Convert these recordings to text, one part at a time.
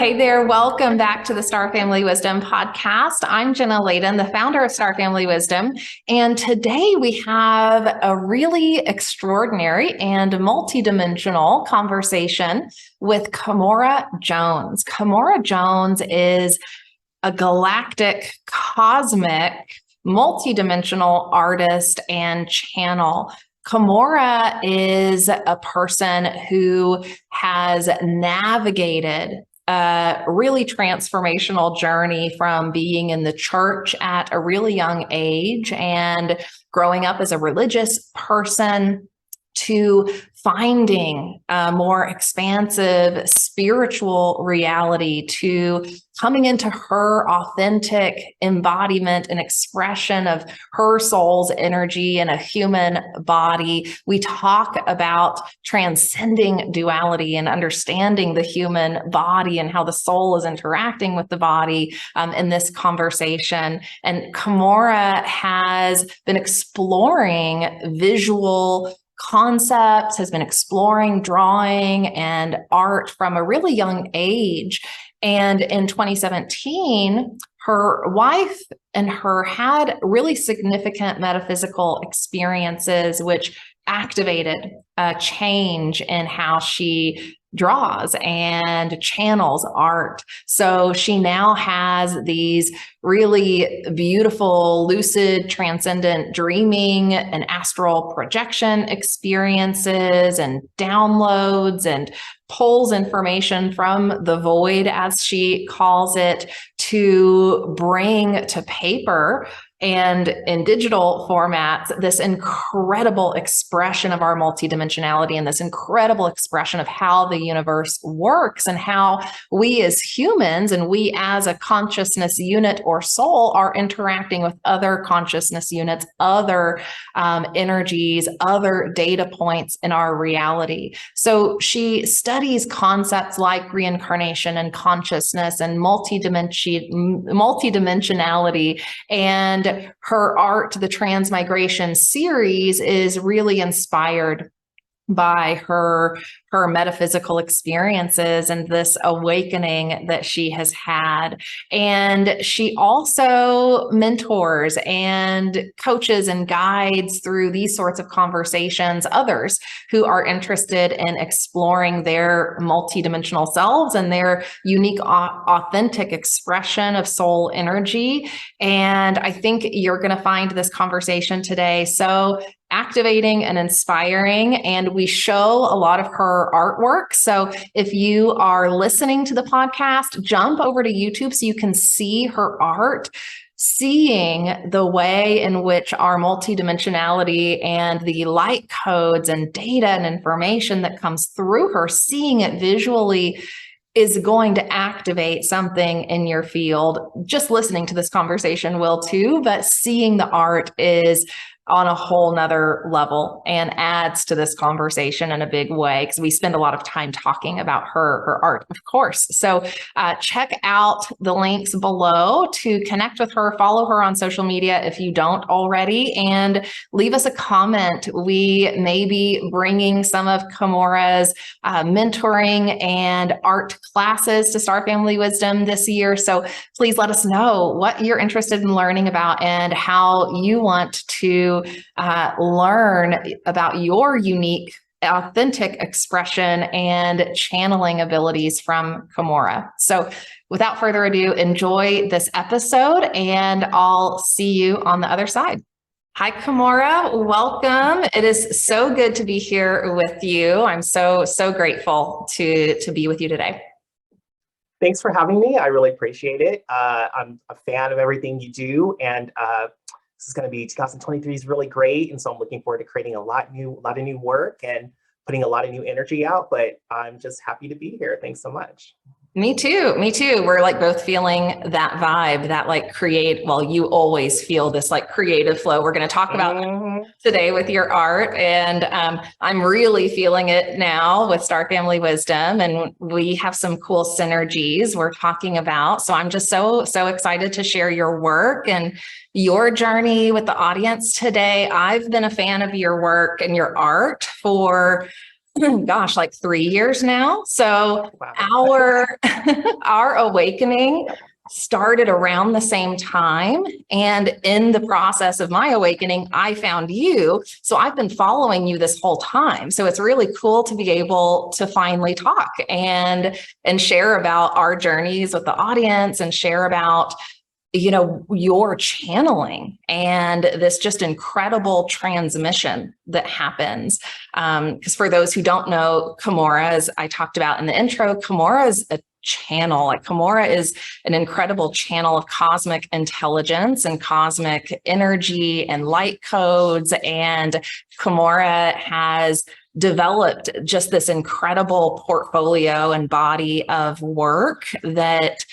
Hey there, welcome back to the Star Family Wisdom podcast. I'm Jenna, the founder of Star Family Wisdom, and today we have a really extraordinary and multidimensional conversation with Kamora Jones. Kamora Jones is a galactic, cosmic, multidimensional artist and channel. Kamora is a person who has navigated a really transformational journey from being in the church at a really young age and growing up as a religious person to finding a more expansive spiritual reality, to coming into her authentic embodiment and expression of her soul's energy in a human body. We talk about transcending duality and understanding the human body and how the soul is interacting with the body in this conversation. And Kamora has been exploring visual concepts, has been exploring drawing and art from a really young age. And in 2017, her wife and her had really significant metaphysical experiences, which activated a change in how she draws and channels art. So she now has these really beautiful, lucid, transcendent dreaming and astral projection experiences and downloads, and pulls information from the void, as she calls it, to bring to paper and in digital formats this incredible expression of our multidimensionality and this incredible expression of how the universe works and how we as humans and we as a consciousness unit or soul are interacting with other consciousness units, other energies, other data points in our reality. So she studies concepts like reincarnation and consciousness and multidimensionality, and her art, the Transmigration Series, is really inspired by her metaphysical experiences and this awakening that she has had. And she also mentors and coaches and guides through these sorts of conversations others who are interested in exploring their multidimensional selves and their unique, authentic expression of soul energy. And I think you're going to find this conversation today so activating and inspiring, and we show a lot of her artwork. So if you are listening to the podcast, jump over to YouTube so you can see her art, seeing the way in which our multidimensionality and the light codes and data and information that comes through her, seeing it visually is going to activate something in your field. Just listening to this conversation will too, but seeing the art is on a whole nother level and adds to this conversation in a big way, because we spend a lot of time talking about her art, of course. So check out the links below to connect with her, follow her on social media if you don't already, and leave us a comment. We may be bringing some of Kamora's mentoring and art classes to Star Family Wisdom this year. So please let us know what you're interested in learning about and how you want to learn about your unique, authentic expression and channeling abilities from Kamora. So without further ado, enjoy this episode and I'll see you on the other side. Hi, Kamora. Welcome. It is so good to be here with you. I'm so grateful to be with you today. Thanks for having me. I really appreciate it. I'm a fan of everything you do, and this is going to be 2023 is really great, and so I'm looking forward to creating a lot of new work and putting a lot of new energy out. But I'm just happy to be here. Thanks so much. Me too. We're like both feeling that vibe, that like you always feel this like creative flow. We're going to talk about today with your art. And I'm really feeling it now with Star Family Wisdom. And we have some cool synergies we're talking about. So I'm just so excited to share your work and your journey with the audience today. I've been a fan of your work and your art for gosh, like 3 years now. So Wow. our awakening started around the same time. And in the process of my awakening, I found you. So I've been following you this whole time. So it's really cool to be able to finally talk and share about our journeys with the audience and share about, you know, your channeling and this just incredible transmission that happens. Because for those who don't know, Kamora, as I talked about in the intro, Kamora is a channel. Like Kamora is an incredible channel of cosmic intelligence and cosmic energy and light codes. And Kamora has developed just this incredible portfolio and body of work that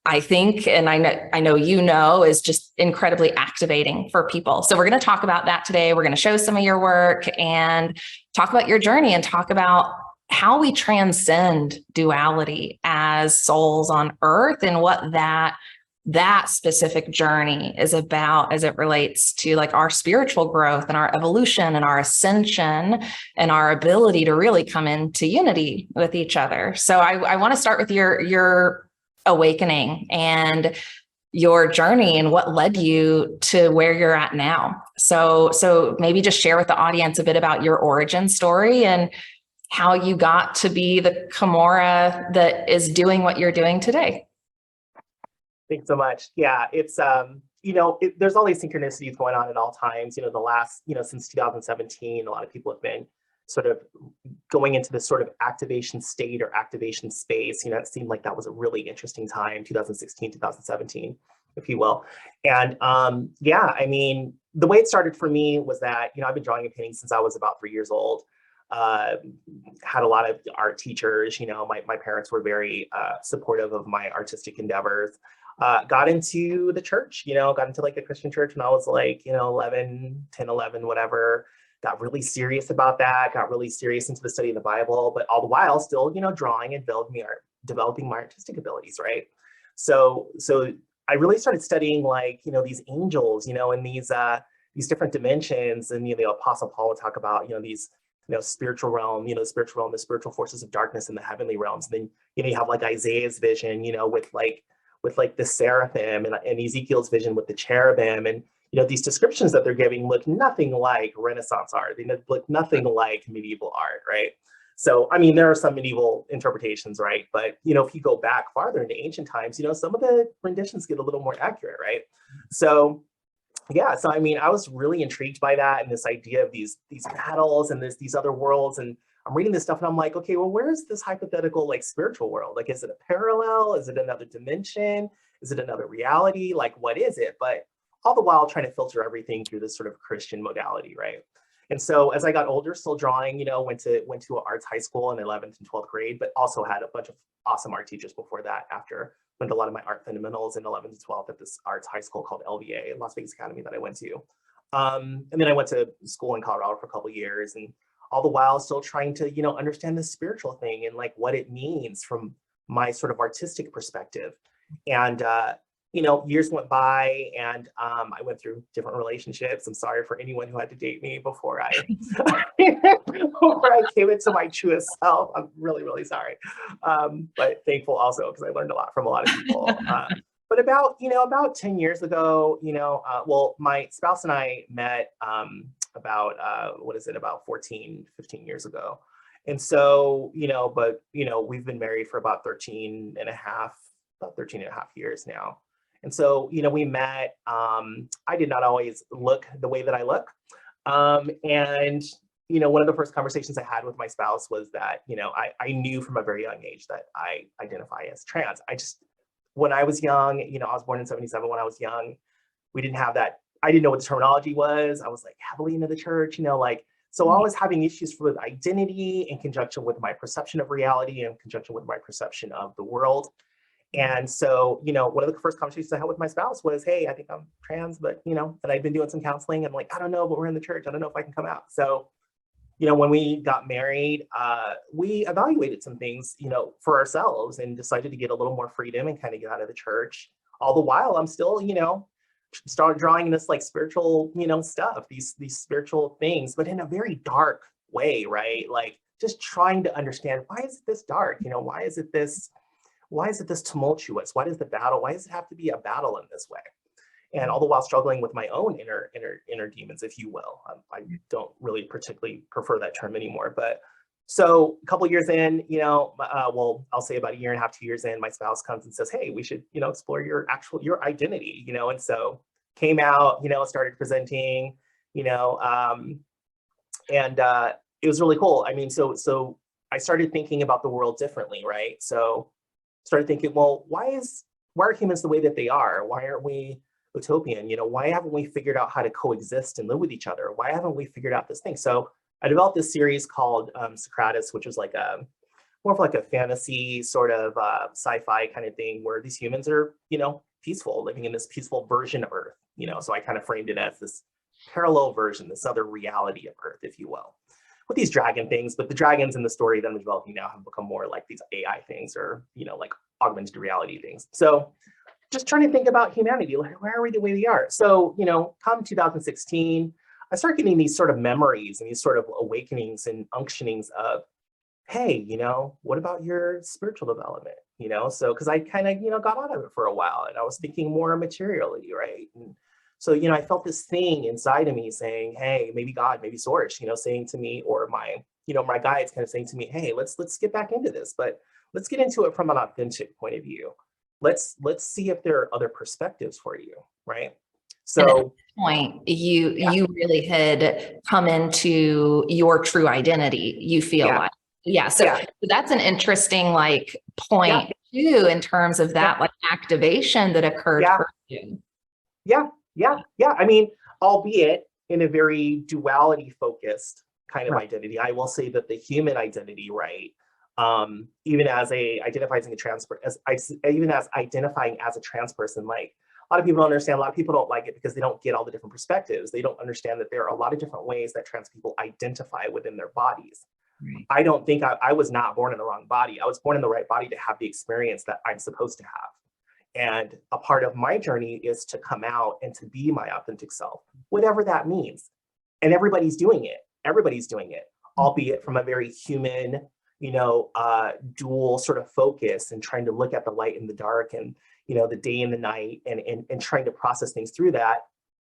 I think, and I know you know, is just incredibly activating for people. So we're going to talk about that today. We're going to show some of your work and talk about your journey and talk about how we transcend duality as souls on earth and what that specific journey is about as it relates to like our spiritual growth and our evolution and our ascension and our ability to really come into unity with each other. So I want to start with your awakening and your journey and what led you to where you're at now. So maybe just share with the audience a bit about your origin story and how you got to be the Kamora that is doing what you're doing today. Thanks so much. Yeah, it's there's all these synchronicities going on at all times. The last, since 2017, a lot of people have been sort of going into this sort of activation state or activation space. It seemed like that was a really interesting time, 2016, 2017, if you will. And yeah, I mean, the way it started for me was that, I've been drawing and painting since I was about 3 years old. Had a lot of art teachers, my parents were very supportive of my artistic endeavors. Got into the church, got into like a Christian church when I was like, 10, 11, whatever. Got really serious about that, got really serious into the study of the Bible, but all the while still, drawing and developing my artistic abilities, right? So I really started studying like, these angels, and these different dimensions. And, the Apostle Paul would talk about, these, spiritual realm, the spiritual forces of darkness in the heavenly realms. And then, you have like Isaiah's vision, with the seraphim and Ezekiel's vision with the cherubim. And these descriptions that they're giving look nothing like Renaissance art. They look nothing like medieval art, right? So, I mean, there are some medieval interpretations, right? But, if you go back farther into ancient times, some of the renditions get a little more accurate, right? So, yeah, so I mean, I was really intrigued by that and this idea of these battles and these other worlds. And I'm reading this stuff and I'm like, okay, well, where's this hypothetical like spiritual world? Like, is it a parallel? Is it another dimension? Is it another reality? Like, what is it? But all the while trying to filter everything through this sort of Christian modality, right? And so as I got older, still drawing, went to an arts high school in 11th and 12th grade, but also had a bunch of awesome art teachers before that. After went to a lot of my art fundamentals in 11th and 12th at this arts high school called LVA, Las Vegas Academy, that I went to. And then I went to school in Colorado for a couple of years, and all the while still trying to, understand the spiritual thing and like what it means from my sort of artistic perspective. And years went by, and I went through different relationships. I'm sorry for anyone who had to date me before I before I came into my truest self. I'm really, really sorry. But thankful also because I learned a lot from a lot of people. But about 10 years ago, well, my spouse and I met about 14, 15 years ago. And so, we've been married for about 13 and a half years now. And so, we met. I did not always look the way that I look. And, one of the first conversations I had with my spouse was that, I knew from a very young age that I identify as trans. When I was young, I was born in 77. When I was young, we didn't have that. I didn't know what the terminology was. I was like heavily into the church, so I was having issues with identity in conjunction with my perception of reality and in conjunction with my perception of the world. And so, one of the first conversations I had with my spouse was, hey, I think I'm trans, but, and I'd been doing some counseling. I'm like, I don't know, but we're in the church. I don't know if I can come out. So, when we got married, we evaluated some things, for ourselves and decided to get a little more freedom and kind of get out of the church. All the while, I'm still, start drawing this like spiritual, stuff, these spiritual things, but in a very dark way, right? Like just trying to understand, why is it this dark? You know, why is it this tumultuous? Why does it have to be a battle in this way? And all the while struggling with my own inner demons, if you will. I don't really particularly prefer that term anymore. But so a couple years in, you know, well, I'll say about a year and a half, 2 years in, my spouse comes and says, hey, we should, you know, explore your identity, you know. And so came out, you know, started presenting, you know, and it was really cool. I mean, so I started thinking about the world differently, right? So started thinking, well, why are humans the way that they are? Why aren't we utopian? You know, why haven't we figured out how to coexist and live with each other? Why haven't we figured out this thing? So I developed this series called Socrates, which was like more of like a fantasy sort of sci-fi kind of thing, where these humans are, you know, peaceful, living in this peaceful version of Earth, you know. So I kind of framed it as this parallel version, this other reality of Earth, if you will, with these dragon things. But the dragons in the story that I'm developing now have become more like these AI things, or, you know, like augmented reality things. So just trying to think about humanity, like, why are we the way we are? So, you know, come 2016, I start getting these sort of memories and these sort of awakenings and unctionings of, hey, you know, what about your spiritual development? You know, so because I kind of, you know, got out of it for a while, and I was thinking more materially, right? And so, you know, I felt this thing inside of me saying, hey, maybe God, maybe Source, you know, saying to me, or my, you know, my guides kind of saying to me, hey, let's get back into this, but let's get into it from an authentic point of view. Let's see if there are other perspectives for you, right? So point, you really had come into your true identity, you feel like. So that's an interesting like point too, in terms of that like activation that occurred for you. I mean, albeit in a very duality focused kind of identity. I will say that the human identity, right, even as identifying as a trans person, like, a lot of people don't understand, a lot of people don't like it because they don't get all the different perspectives. They don't understand that there are a lot of different ways that trans people identify within their bodies. Right. I don't think I was not born in the wrong body. I was born in the right body to have the experience that I'm supposed to have. And a part of my journey is to come out and to be my authentic self, whatever that means. And everybody's doing it, albeit from a very human, you know, dual sort of focus, and trying to look at the light and the dark, and, you know, the day and the night, and trying to process things through that.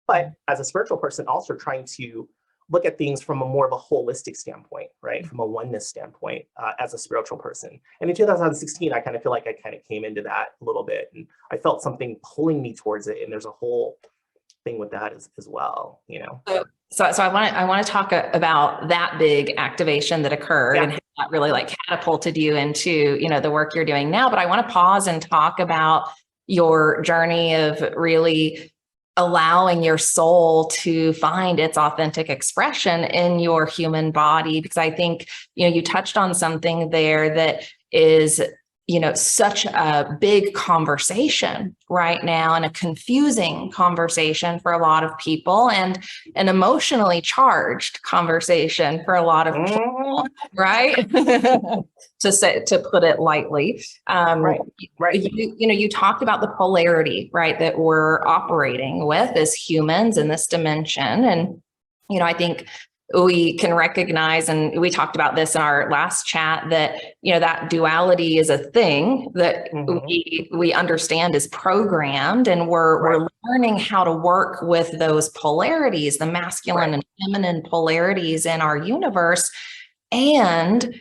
But as a spiritual person, also trying to look at things from a more of a holistic standpoint, right? From a oneness standpoint, as a spiritual person. And in 2016, I kind of feel like I kind of came into that a little bit, and I felt something pulling me towards it. And there's a whole thing with that as well, you know? So I want to talk about that big activation that occurred and how that really like catapulted you into, you know, the work you're doing now. But I want to pause and talk about your journey of really allowing your soul to find its authentic expression in your human body, because I think, you know, you touched on something there that is, you know, such a big conversation right now, and a confusing conversation for a lot of people, and an emotionally charged conversation for a lot of people, right? to put it lightly. You talked about the polarity, right, that we're operating with as humans in this dimension. And, you know, I think we can recognize, and we talked about this in our last chat, that, you know, that duality is a thing that we understand is programmed, and we're learning how to work with those polarities, the masculine and feminine polarities in our universe. And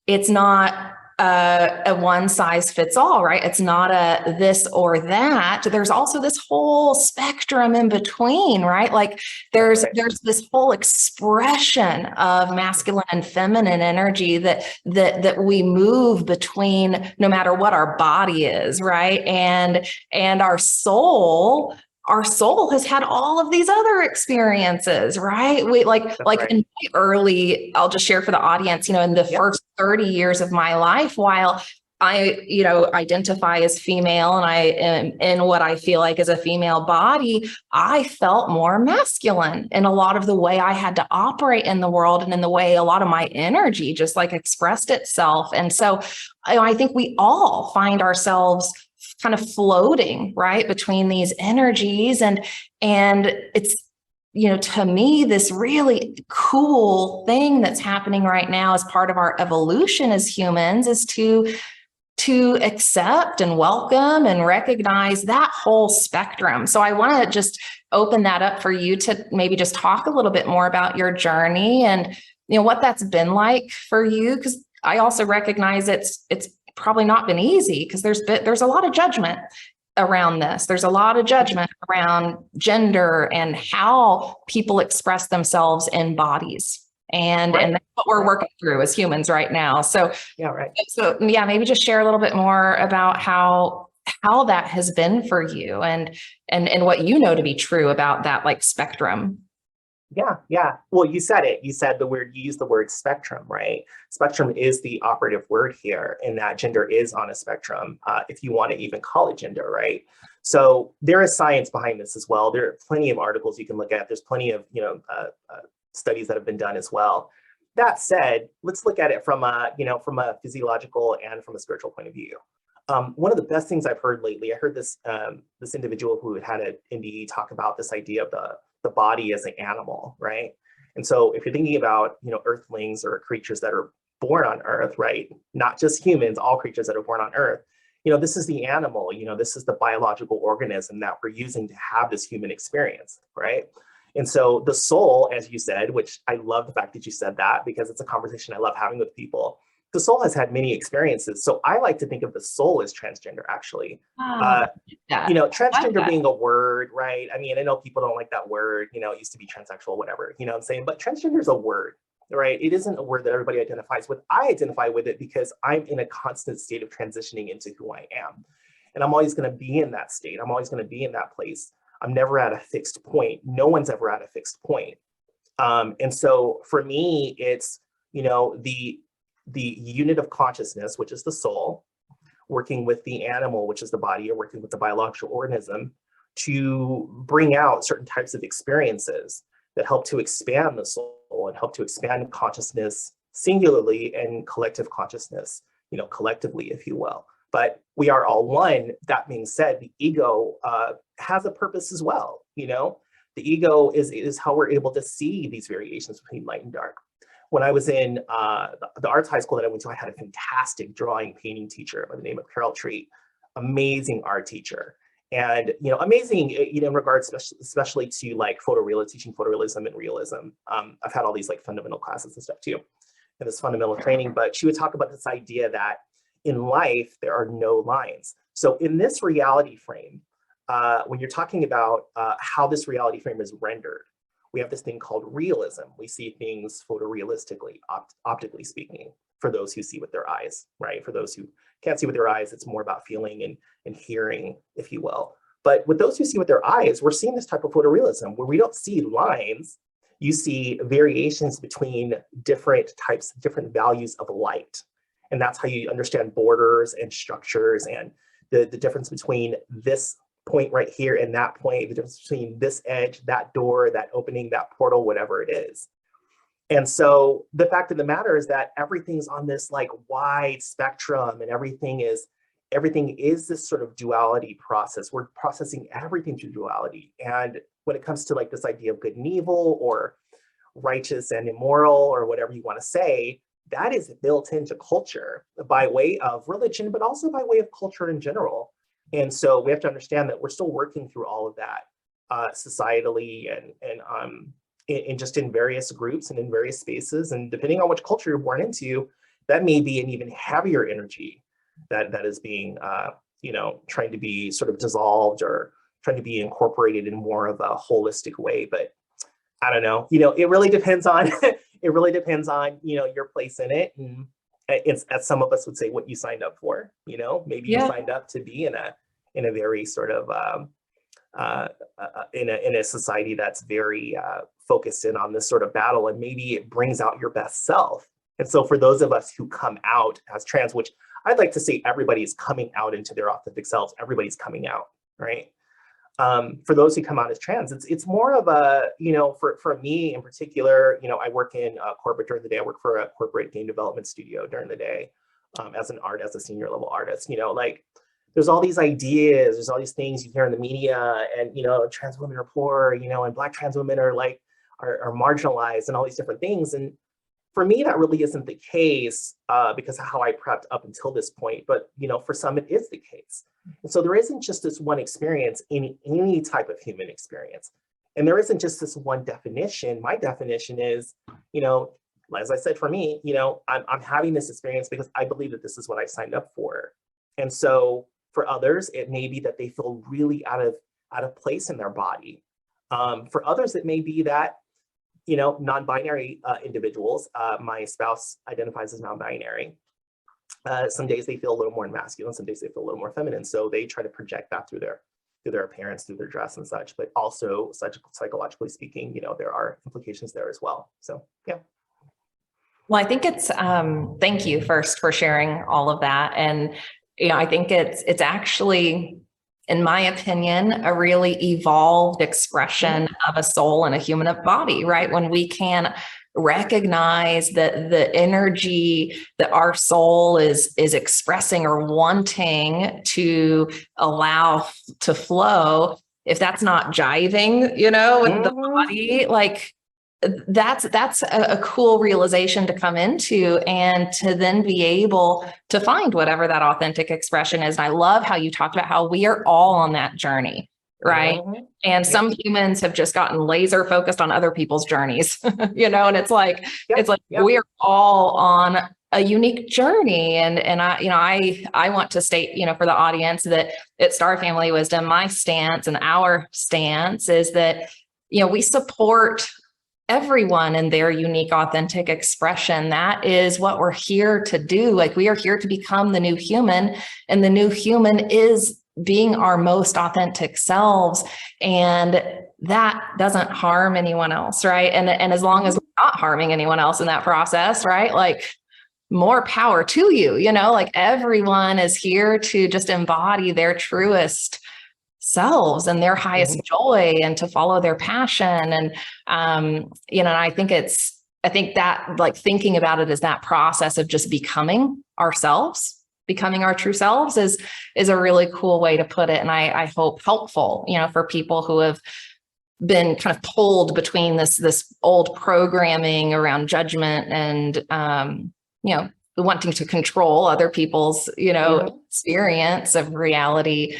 it's not a one size fits all, right? It's not a this or that. There's also this whole spectrum in between, right? Like there's this whole expression of masculine and feminine energy that we move between, no matter what our body is, right? And our soul has had all of these other experiences, right? We like in my early, I'll just share for the audience, you know, in the first 30 years of my life, while I, you know, identify as female and I am in what I feel like is a female body, I felt more masculine in a lot of the way I had to operate in the world, and in the way a lot of my energy just like expressed itself. And so I think we all find ourselves kind of floating right between these energies, and it's to me, this really cool thing that's happening right now as part of our evolution as humans is to accept and welcome and recognize that whole spectrum. So I want to just open that up for you to maybe just talk a little bit more about your journey and what that's been like for you, because I also recognize it's probably not been easy, because there's a lot of judgment around this. There's a lot of judgment around gender and how people express themselves in bodies. And that's what we're working through as humans right now. So maybe just share a little bit more about how that has been for you and what you know to be true about that, like, spectrum. Yeah. Well, you said it. You used the word spectrum, right? Spectrum is the operative word here, and that gender is on a spectrum, if you want to even call it gender, right? So there is science behind this as well. There are plenty of articles you can look at. There's plenty of, studies that have been done as well. That said, let's look at it from a physiological and from a spiritual point of view. One of the best things I've heard lately, I heard this individual who had an NDE talk about this idea of the body as an animal, right? And so if you're thinking about, earthlings or creatures that are born on Earth, right? Not just humans, all creatures that are born on Earth, this is the animal, this is the biological organism that we're using to have this human experience, right? And so the soul, as you said, which I love the fact that you said that, because it's a conversation I love having with people. The soul has had many experiences. So I like to think of the soul as transgender, actually. Transgender being a word, right? I mean, I know people don't like that word, it used to be transsexual, whatever, what I'm saying? But transgender is a word, right? It isn't a word that everybody identifies with. I identify with it because I'm in a constant state of transitioning into who I am. And I'm always going to be in that state. I'm always going to be in that place. I'm never at a fixed point. No one's ever at a fixed point. And so for me, it's, the unit of consciousness, which is the soul, working with the animal, which is the body, or working with the biological organism to bring out certain types of experiences that help to expand the soul and help to expand consciousness singularly and collective consciousness, collectively, if you will. But we are all one. That being said, the ego has a purpose as well. The ego is how we're able to see these variations between light and dark. When I was in the arts high school that I went to, I had a fantastic drawing painting teacher by the name of Carol Treat, amazing art teacher. And, amazing, in regards especially to like teaching photorealism and realism. I've had all these like fundamental classes and stuff too, and this fundamental training, but she would talk about this idea that in life, there are no lines. So in this reality frame, when you're talking about how this reality frame is rendered, we have this thing called realism. We see things photorealistically, optically speaking, for those who see with their eyes, right? For those who can't see with their eyes, it's more about feeling and hearing, if you will. But with those who see with their eyes, we're seeing this type of photorealism where we don't see lines. You see variations between different values of light. And that's how you understand borders and structures and the difference between this point right here and that point, the difference between this edge, that door, that opening, that portal, whatever it is. And so the fact of the matter is that everything's on this like wide spectrum, and everything is this sort of duality process. We're processing everything through duality. And when it comes to like this idea of good and evil, or righteous and immoral, or whatever you want to say, that is built into culture by way of religion, but also by way of culture in general. And so we have to understand that we're still working through all of that societally and just in various groups and in various spaces. And depending on which culture you're born into, that may be an even heavier energy that is being, trying to be sort of dissolved or trying to be incorporated in more of a holistic way. But I don't know, it really depends on, your place in it. And it's, as some of us would say, what you signed up for, maybe you signed up to be in a very sort of, in a society that's very focused in on this sort of battle, and maybe it brings out your best self. And so for those of us who come out as trans, which I'd like to say everybody's coming out into their authentic selves, everybody's coming out, right? For those who come out as trans, it's more of a, for me in particular, I work in corporate during the day. I work for a corporate game development studio during the day as a senior level artist, there's all these ideas, there's all these things you hear in the media, and trans women are poor, and Black trans women are like are marginalized, and all these different things. And for me, that really isn't the case, because of how I prepped up until this point. But for some, it is the case. And so there isn't just this one experience in any type of human experience, and there isn't just this one definition. My definition is, as I said, for me, I'm having this experience because I believe that this is what I signed up for. And so for others, it may be that they feel really out of place in their body. For others, it may be that, non-binary individuals, my spouse identifies as non-binary. Some days they feel a little more masculine, some days they feel a little more feminine. So they try to project that through their appearance, through their dress and such, but also psychologically speaking, there are implications there as well. So, yeah. Well, I think it's, thank you first for sharing all of that. And, I think it's actually, in my opinion, a really evolved expression of a soul and a human body, right? When we can recognize that the energy that our soul is expressing or wanting to allow to flow, if that's not jiving, with the body, like that's a cool realization to come into, and to then be able to find whatever that authentic expression is. And I love how you talked about how we are all on that journey, right? And some humans have just gotten laser focused on other people's journeys, and it's like, we are all on a unique journey. And I want to state, for the audience, that at Star Family Wisdom, my stance and our stance is that, we support everyone in their unique, authentic expression. That is what we're here to do. Like, we are here to become the new human, and the new human is being our most authentic selves. And that doesn't harm anyone else, right? And as long as we're not harming anyone else in that process, right? Like, more power to you, like everyone is here to just embody their truest selves and their highest joy, and to follow their passion. And, and I think that, like, thinking about it as that process of just becoming ourselves, becoming our true selves is a really cool way to put it. And I hope helpful, for people who have been kind of pulled between this old programming around judgment and, wanting to control other people's, experience of reality,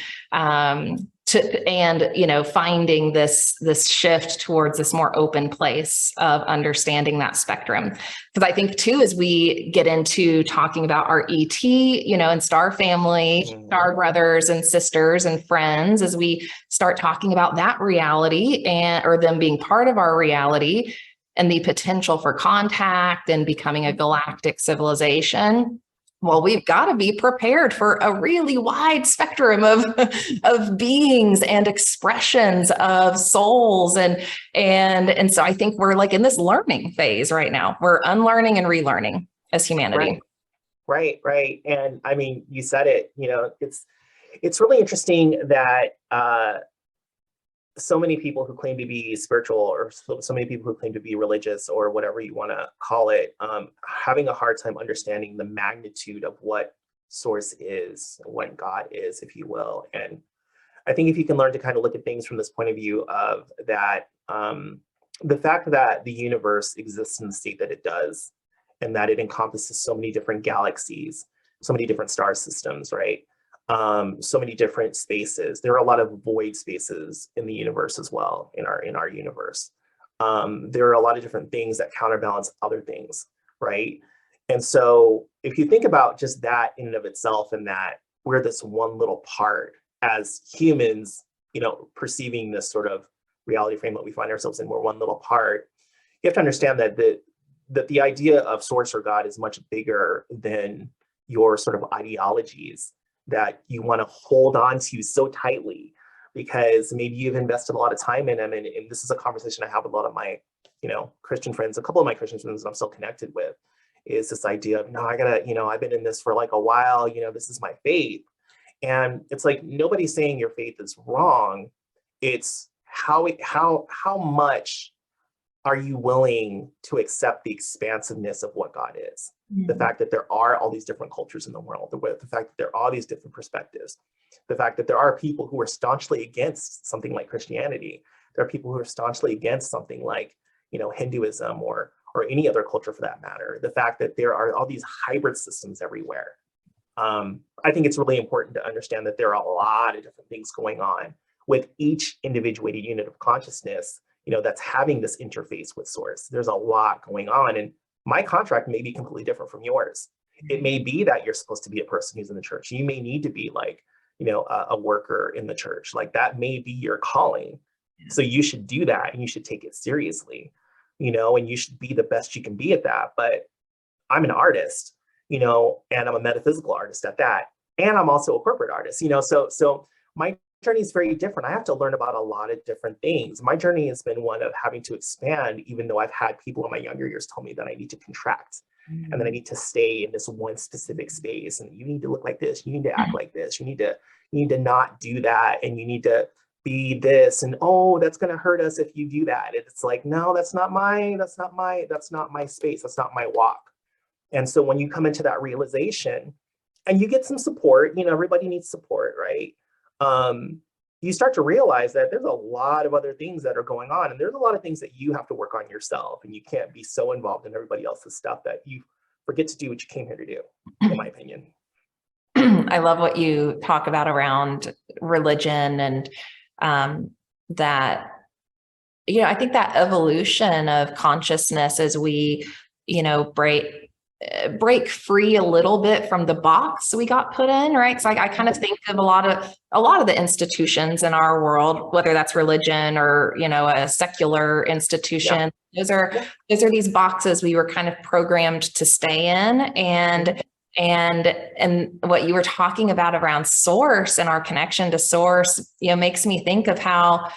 finding this shift towards this more open place of understanding that spectrum. Because I think too, as we get into talking about our ET, and star family, star brothers and sisters and friends, as we start talking about that reality or them being part of our reality, and the potential for contact and becoming a galactic civilization, well, we've got to be prepared for a really wide spectrum of beings and expressions of souls. And so I think we're like in this learning phase right now. We're unlearning and relearning as humanity. Right. And I mean, you said it, it's really interesting that so many people who claim to be spiritual, or so many people who claim to be religious, or whatever you want to call it, having a hard time understanding the magnitude of what source is, what God is, if you will. And I think if you can learn to kind of look at things from this point of view of that, the fact that the universe exists in the state that it does, and that it encompasses so many different galaxies, so many different star systems, right? So many different spaces. There are a lot of void spaces in the universe as well, in our universe. There are a lot of different things that counterbalance other things, right? And so if you think about just that in and of itself, and that we're this one little part as humans, perceiving this sort of reality frame that we find ourselves in, we're one little part. You have to understand that the idea of source or God is much bigger than your sort of ideologies that you want to hold on to so tightly, because maybe you've invested a lot of time in them. And this is a conversation I have with a lot of my, Christian friends, a couple of my Christian friends that I'm still connected with, is this idea of, no, I gotta, I've been in this for like a while, this is my faith. And it's like, nobody's saying your faith is wrong. It's how much are you willing to accept the expansiveness of what God is? the fact that there are all these different cultures in the world, the fact that there are all these different perspectives, the fact that there are people who are staunchly against something like Christianity. There are people who are staunchly against something like, Hinduism or any other culture for that matter. The fact that there are all these hybrid systems everywhere. I think it's really important to understand that there are a lot of different things going on with each individuated unit of consciousness, that's having this interface with source. There's a lot going on, and my contract may be completely different from yours. It may be that you're supposed to be a person who's in the church. You may need to be like, a worker in the church. Like that may be your calling. So you should do that and you should take it seriously, and you should be the best you can be at that. But I'm an artist, and I'm a metaphysical artist at that. And I'm also a corporate artist, so my journey is very different. I have to learn about a lot of different things. My journey has been one of having to expand, even though I've had people in my younger years tell me that I need to contract and then I need to stay in this one specific space. And you need to look like this. You need to act like this. You need to not do that. And you need to be this. And oh, that's going to hurt us if you do that. It's like, no, that's not my space. That's not my walk. And so when you come into that realization and you get some support, everybody needs support, right? You start to realize that there's a lot of other things that are going on, and there's a lot of things that you have to work on yourself, and you can't be so involved in everybody else's stuff that you forget to do what you came here to do, in my opinion. I love what you talk about around religion and that, I think that evolution of consciousness as we, break free a little bit from the box we got put in, right? So I kind of think of a lot of the institutions in our world, whether that's religion or, a secular institution. Yeah. Those are these boxes we were kind of programmed to stay in. And what you were talking about around source and our connection to source, makes me think of how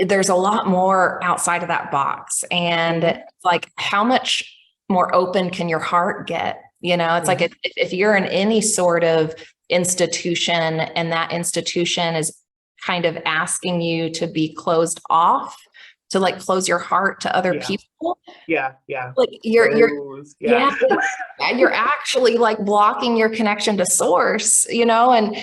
there's a lot more outside of that box. And like, how much more open can your heart get? It's like if you're in any sort of institution and that institution is kind of asking you to be closed off, to like close your heart to other people. Yeah. Like you're actually like blocking your connection to source, and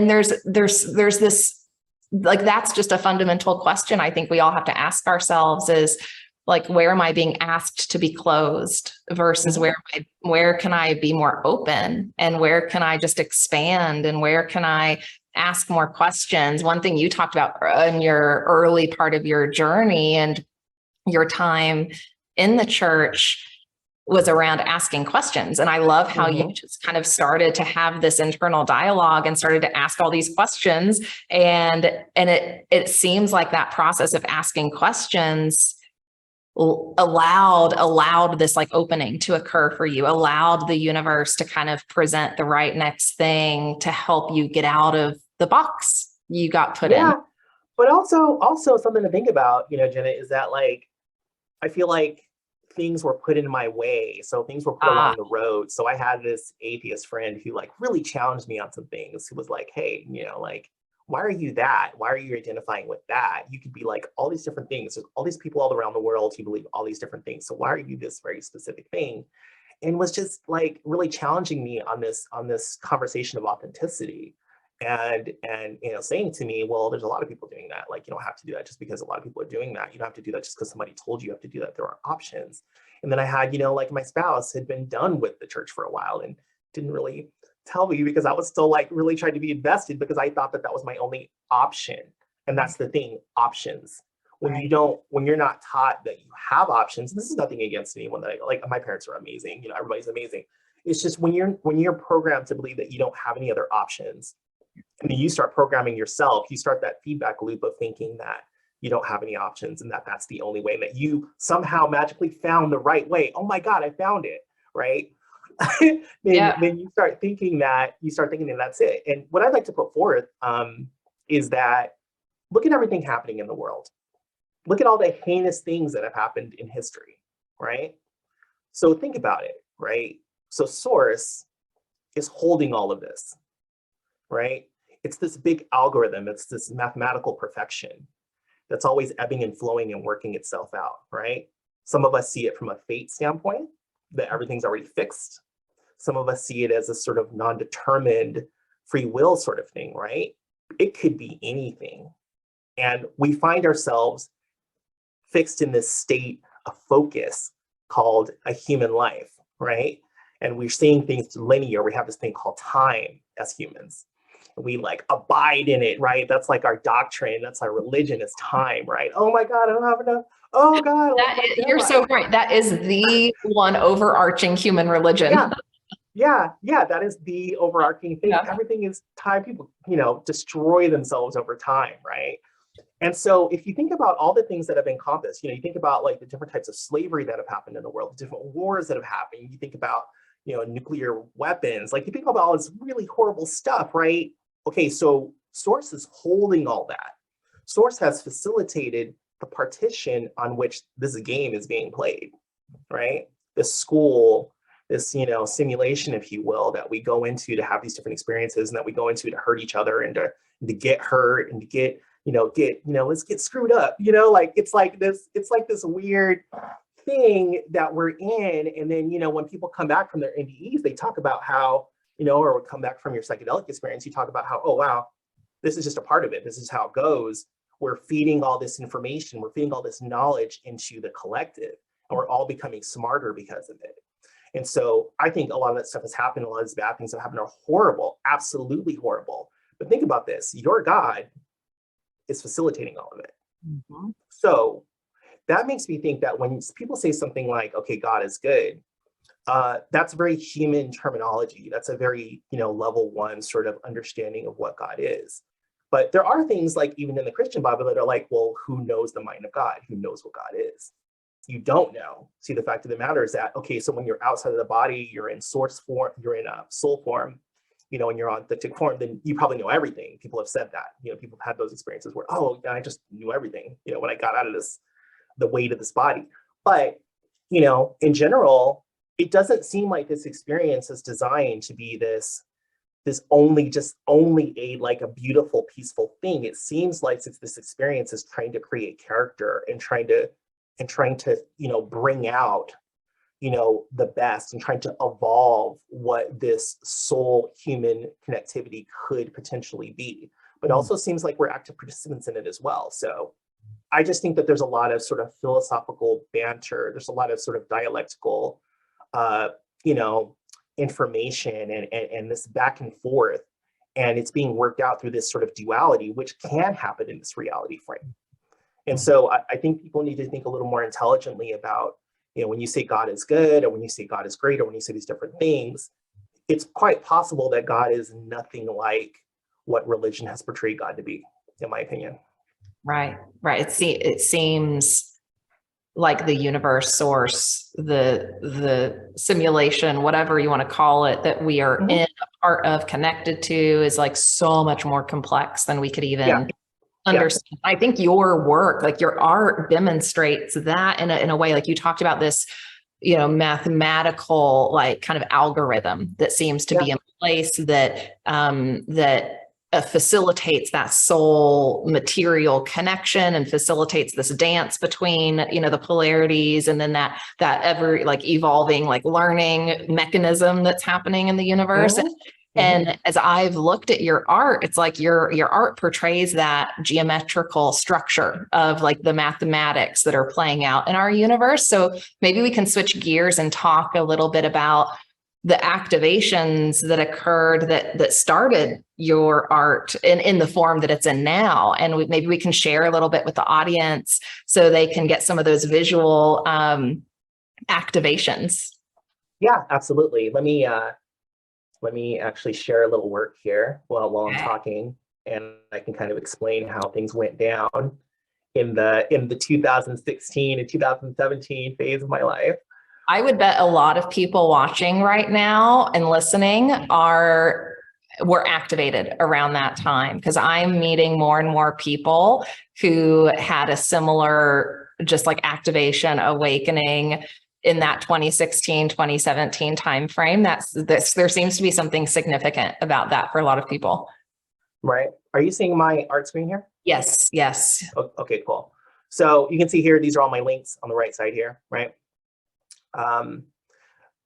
there's this, like, that's just a fundamental question I think we all have to ask ourselves is, like, where am I being asked to be closed versus where can I be more open, and where can I just expand, and where can I ask more questions? One thing you talked about in your early part of your journey and your time in the church was around asking questions. And I love how you just kind of started to have this internal dialogue and started to ask all these questions. And it seems like that process of asking questions allowed this like opening to occur for you, allowed the universe to kind of present the right next thing to help you get out of the box you got put in. But also something to think about, Jenna, is that like, I feel like things were put in my way. So things were put along the road. So I had this atheist friend who like really challenged me on some things, who was like, hey, like, why are you that? Why are you identifying with that? You could be like all these different things. There's all these people all around the world who believe all these different things. So why are you this very specific thing? And was just like really challenging me on this conversation of authenticity. And saying to me, well, there's a lot of people doing that. Like, you don't have to do that just because a lot of people are doing that. You don't have to do that just because somebody told you have to do that. There are options. And then I had, like my spouse had been done with the church for a while and didn't really tell me, because I was still like really trying to be invested, because I thought that was my only option. And that's the thing, options. When you're not taught that you have options, this is nothing against anyone that my parents are amazing, everybody's amazing. It's just when you're programmed to believe that you don't have any other options, and then you start programming yourself, you start that feedback loop of thinking that you don't have any options and that's the only way, and that you somehow magically found the right way. Oh my God, I found it, right? Then you start thinking that that's it. And what I'd like to put forth is that look at everything happening in the world. Look at all the heinous things that have happened in history, right? So think about it, right? So source is holding all of this, right? It's this big algorithm. It's this mathematical perfection that's always ebbing and flowing and working itself out, right? Some of us see it from a fate standpoint. that everything's already fixed. Some of us see it as a sort of non-determined free will sort of thing, right? It could be anything. And we find ourselves fixed in this state of focus called a human life, right? And we're seeing things linear. We have this thing called time as humans. We like abide in it, right? That's like our doctrine. That's our religion, is time, right? Oh my God, I don't have enough. Oh God, You're so right. That is the one overarching human religion. Yeah, that is the overarching thing. Yeah. Everything is time. People, destroy themselves over time, right? And so if you think about all the things that have encompassed, you think about like the different types of slavery that have happened in the world, the different wars that have happened. You think about, nuclear weapons, like you think about all this really horrible stuff, right? Okay, so Source is holding all that. Source has facilitated the partition on which this game is being played, right? This school, this, simulation, if you will, that we go into to have these different experiences, and that we go into to hurt each other, and to get hurt, and to get, let's get screwed up, like it's like this weird thing that we're in. And then, when people come back from their NDEs, they talk about how, or come back from your psychedelic experience, you talk about how, oh, wow, this is just a part of it. This is how it goes. We're feeding all this information, we're feeding all this knowledge into the collective, and we're all becoming smarter because of it. And so I think a lot of that stuff has happened. A lot of these bad things that happen are horrible, absolutely horrible. But think about this, your God is facilitating all of it. Mm-hmm. So that makes me think that when people say something like, okay, God is good, that's very human terminology. That's a very, level one sort of understanding of what God is. But there are things like even in the Christian Bible that are like, well, who knows the mind of God? Who knows what God is? You don't know. See, the fact of the matter is that, okay, so when you're outside of the body, you're in source form, you're in a soul form, and you're on authentic form, then you probably know everything. People have said that, people have had those experiences where, oh, I just knew everything, when I got out of the weight of this body. But, in general, it doesn't seem like this experience is designed to be this only a beautiful, peaceful thing. It seems like this experience is trying to create character and trying to bring out, the best, and trying to evolve what this soul human connectivity could potentially be. But also seems like we're active participants in it as well. So I just think that there's a lot of sort of philosophical banter. There's a lot of sort of dialectical, information and this back and forth. And it's being worked out through this sort of duality, which can happen in this reality frame. And so I think people need to think a little more intelligently about, when you say God is good, or when you say God is great, or when you say these different things, it's quite possible that God is nothing like what religion has portrayed God to be, in my opinion. Right. It seems like the universe, source, the simulation, whatever you want to call it, that we are in, a part of, connected to, is like so much more complex than we could even understand. I think your work, like your art, demonstrates that in a way. Like you talked about this, mathematical, like kind of algorithm that seems to be in place that facilitates that soul material connection, and facilitates this dance between, the polarities, and then that ever like evolving, like learning mechanism that's happening in the universe. And as I've looked at your art, it's like your art portrays that geometrical structure of like the mathematics that are playing out in our universe. So maybe we can switch gears and talk a little bit about the activations that occurred that started your art in the form that it's in now. And maybe we can share a little bit with the audience so they can get some of those visual activations. Yeah, absolutely. Let me actually share a little work here while I'm talking, and I can kind of explain how things went down in the 2016 and 2017 phase of my life. I would bet a lot of people watching right now and listening were activated around that time, because I'm meeting more and more people who had a similar just like activation, awakening in that 2016, 2017 timeframe. There seems to be something significant about that for a lot of people. Right. Are you seeing my art screen here? Yes. Okay, cool. So you can see here, these are all my links on the right side here, right?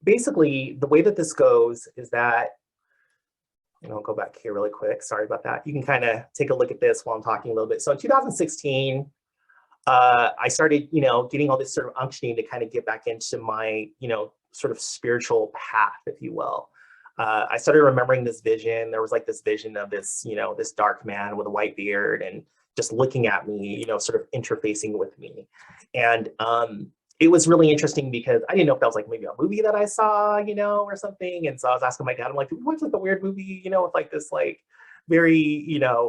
basically the way that this goes is that, and I'll go back here really quick. Sorry about that. You can kind of take a look at this while I'm talking a little bit. So in 2016, I started, getting all this sort of unctioning to kind of get back into my, sort of spiritual path, if you will. I started remembering this vision. There was like this vision of this, this dark man with a white beard and just looking at me, sort of interfacing with me. And it was really interesting because I didn't know if that was like maybe a movie that I saw, or something. And so I was asking my dad, I'm like, did we watch like a weird movie, with like this like very,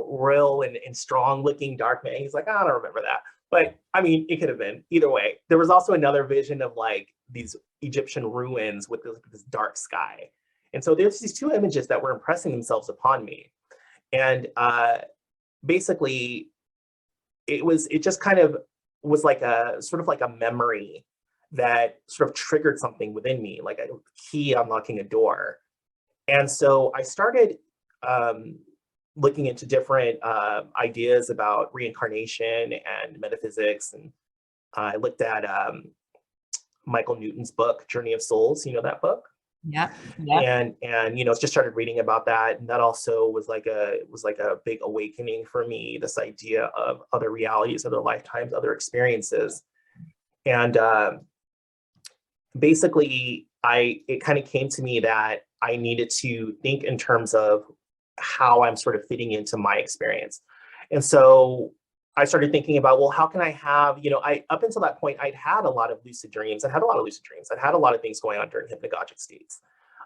real and strong looking dark man? He's like, I don't remember that. But I mean, it could have been either way. There was also another vision of like these Egyptian ruins with this dark sky. And so there's these two images that were impressing themselves upon me. And basically it just kind of was like a sort of like a memory that sort of triggered something within me, like a key unlocking a door. And so I started looking into different ideas about reincarnation and metaphysics. And I looked at Michael Newton's book, Journey of Souls, that book? Yeah. And just started reading about that. And that also was like a big awakening for me, this idea of other realities, other lifetimes, other experiences. And basically it kind of came to me that I needed to think in terms of how I'm sort of fitting into my experience. And so I started thinking about, well, how can I have, up until that point, I'd had a lot of lucid dreams. I'd had a lot of things going on during hypnagogic states.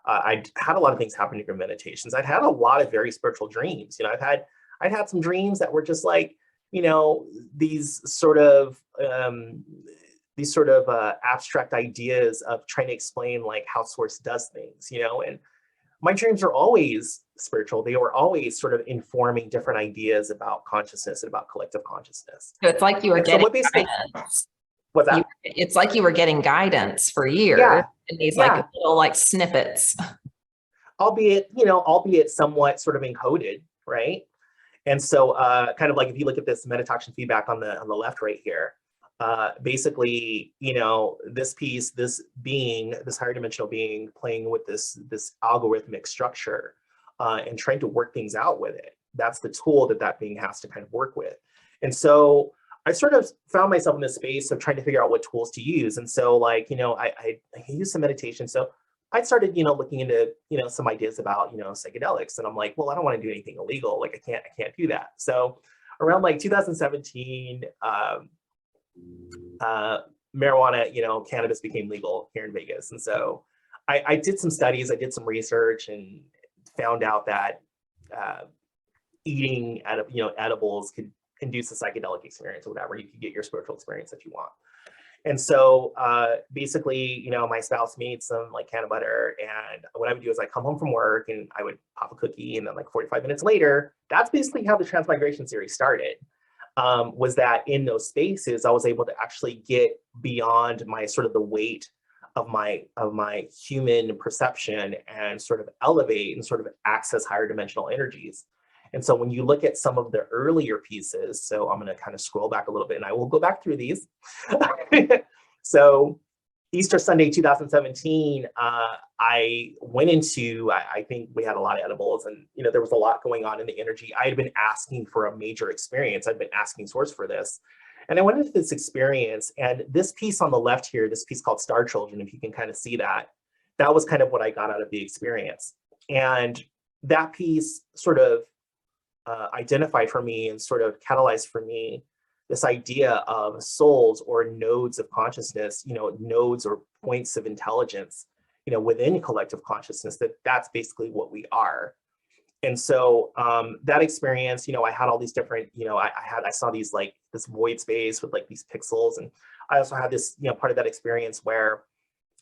I'd had a lot of things happen during meditations. I'd had a lot of very spiritual dreams. I'd had some dreams that were just like, these sort of abstract ideas of trying to explain like how source does things, and my dreams are always spiritual. They were always sort of informing different ideas about consciousness and about collective consciousness. So it's like you were getting guidance. What's that? It's like you were getting guidance for years in these like little like snippets. Albeit somewhat sort of encoded, right? And so kind of like if you look at this metatoxic feedback on the left right here, basically, this piece, this higher dimensional being playing with this algorithmic structure and trying to work things out with it. That's the tool that being has to kind of work with. And so I sort of found myself in this space of trying to figure out what tools to use. And so like, I use some meditation. So I started, looking into, some ideas about, psychedelics. And I'm like, well, I don't want to do anything illegal. Like I can't do that. So around like 2017, marijuana, cannabis became legal here in Vegas. And so I did some studies, I did some research and found out that eating edibles could induce a psychedelic experience or whatever. You could get your spiritual experience that you want. And so basically, my spouse made some like canna butter, and what I would do is I come home from work and I would pop a cookie, and then like 45 minutes later, that's basically how the Transmigration Series started. Was that in those spaces, I was able to actually get beyond my sort of the weight of my human perception and sort of elevate and sort of access higher dimensional energies. And so when you look at some of the earlier pieces, so I'm going to kind of scroll back a little bit and I will go back through these. So Easter Sunday, 2017, I went into, I think we had a lot of edibles and, there was a lot going on in the energy. I had been asking for a major experience. I'd been asking source for this. And I went into this experience, and this piece on the left here, this piece called Star Children, if you can kind of see that, that was kind of what I got out of the experience. And that piece sort of identified for me and sort of catalyzed for me this idea of souls or nodes of consciousness, nodes or points of intelligence, within collective consciousness, that's basically what we are. And so that experience, I had all these different, I saw these like this void space with like these pixels. And I also had this, part of that experience where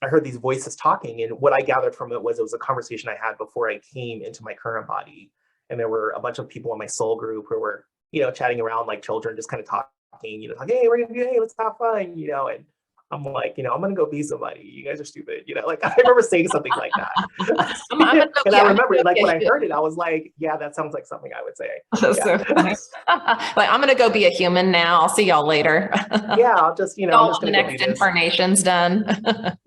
I heard these voices talking. And what I gathered from it was a conversation I had before I came into my current body. And there were a bunch of people in my soul group who were, chatting around like children, just kind of talking, like, hey, we're gonna do, hey, let's have fun, and I'm like, I'm gonna go be somebody. You guys are stupid, like I remember saying something like that. And I remember like when I heard it, I was like, yeah, that sounds like something I would say. That's so funny. Like, I'm gonna go be a human now. I'll see y'all later. Yeah, I'll just, I'm just the gonna next incarnation's done.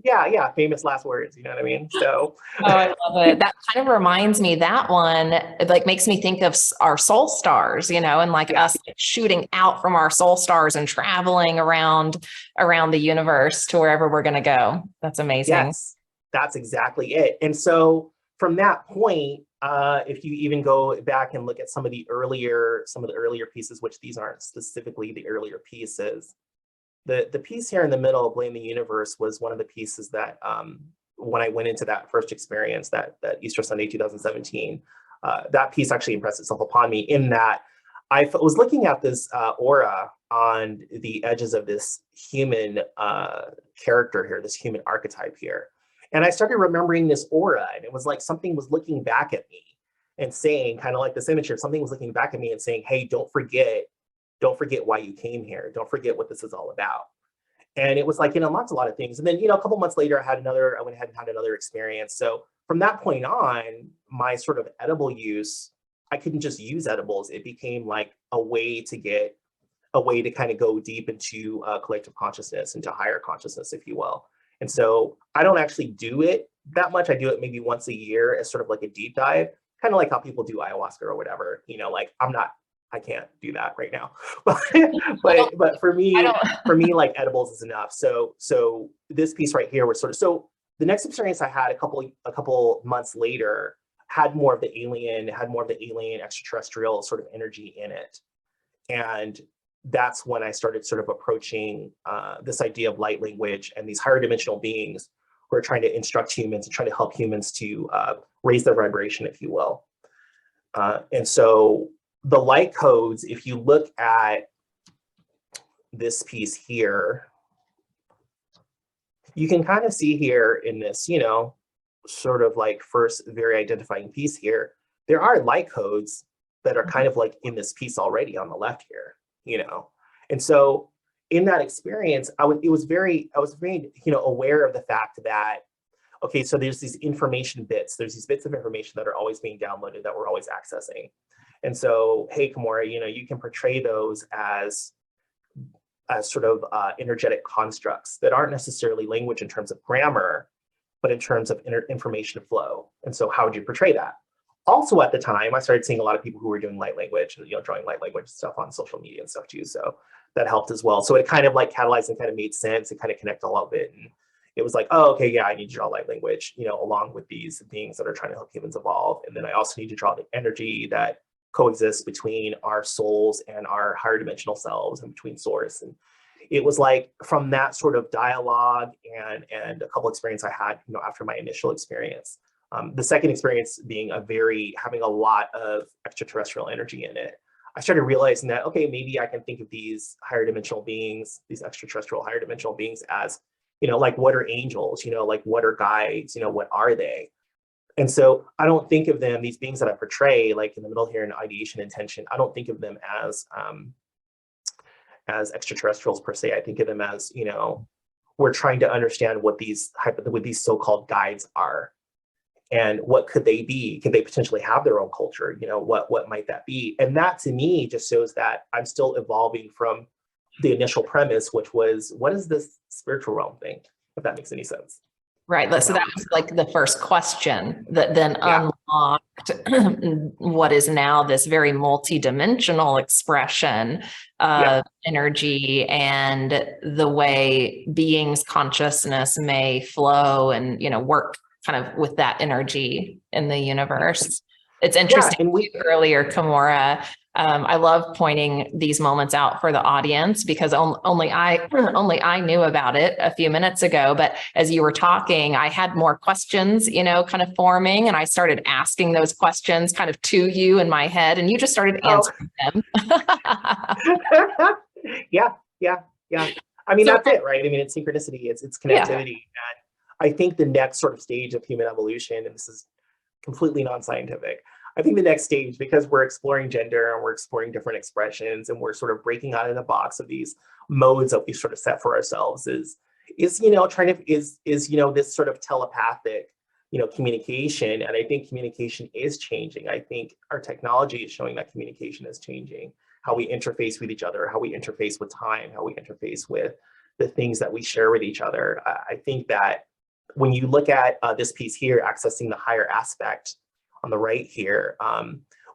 Yeah, famous last words, you know what I mean? So Oh, I love it. That kind of reminds me, that one, it like makes me think of our soul stars, and like yeah, us shooting out from our soul stars and traveling around the universe to wherever we're going to go. That's amazing. yes, that's exactly it. And so from that point, if you even go back and look at some of the earlier pieces, which these aren't specifically the earlier pieces, the piece here in the middle, Blame the Universe, was one of the pieces that when I went into that first experience, that Easter Sunday 2017, that piece actually impressed itself upon me in that I was looking at this aura on the edges of this human character here, this human archetype here. And I started remembering this aura, and it was like something was looking back at me and saying, kind of like this image here, something was looking back at me and saying, hey, don't forget why you came here. Don't forget what this is all about. And it was like, unlocked a lot of things. And then, a couple months later, I went ahead and had another experience. So from that point on, my sort of edible use, I couldn't just use edibles. It became like a way to kind of go deep into collective consciousness, into higher consciousness, if you will. And so I don't actually do it that much. I do it maybe once a year as sort of like a deep dive, kind of like how people do ayahuasca or whatever. Like I can't do that right now, but for me, like edibles is enough. So this piece right here was so the next experience I had a couple months later had more of the alien extraterrestrial sort of energy in it. And that's when I started sort of approaching this idea of light language and these higher dimensional beings who are trying to instruct humans and trying to help humans to raise their vibration, if you will. And so the light codes, if you look at this piece here, you can kind of see here in this, sort of like first very identifying piece here, there are light codes that are kind of like in this piece already on the left here, And so in that experience, I was very, aware of the fact that, okay, so there's these there's bits of information that are always being downloaded that we're always accessing. And so, hey, Kamora, you can portray those as sort of energetic constructs that aren't necessarily language in terms of grammar, but in terms of information flow. And so how would you portray that? Also at the time, I started seeing a lot of people who were doing light language and drawing light language stuff on social media and stuff too. So that helped as well. So it kind of like catalyzed and kind of made sense. It kind of connected a little bit. And it was like, oh, okay, yeah, I need to draw light language, along with these beings that are trying to help humans evolve. And then I also need to draw the energy that coexists between our souls and our higher dimensional selves and between source. And it was like from that sort of dialogue and a couple experiences I had, after my initial experience. The second experience being having a lot of extraterrestrial energy in it. I started realizing that, okay, maybe I can think of these higher dimensional beings, these extraterrestrial higher dimensional beings as, like what are angels, like what are guides, what are they? And so I don't think of them, these beings that I portray, like in the middle here in ideation intention, I don't think of them as extraterrestrials per se. I think of them as, we're trying to understand what these so-called guides are. And what could they be? Could they potentially have their own culture? What might that be? And that to me just shows that I'm still evolving from the initial premise, which was, what is this spiritual realm thing? If that makes any sense. Right. So that was like the first question that then unlocked what is now this very multidimensional expression of energy and the way beings' consciousness may flow and, work kind of with that energy in the universe. It's interesting. Earlier, Kamora, I love pointing these moments out for the audience because only I knew about it a few minutes ago. But as you were talking, I had more questions, kind of forming, and I started asking those questions kind of to you in my head, and you just started answering them. Yeah. I mean, that's it, right? I mean, it's synchronicity, it's connectivity. And I think the next sort of stage of human evolution, and this is completely non-scientific, I think the next stage, because we're exploring gender and we're exploring different expressions and we're sort of breaking out of the box of these modes that we sort of set for ourselves is this sort of telepathic, communication. And I think communication is changing. I think our technology is showing that communication is changing, how we interface with each other, how we interface with time, how we interface with the things that we share with each other. I think that when you look at this piece here, accessing the higher aspect on the right here,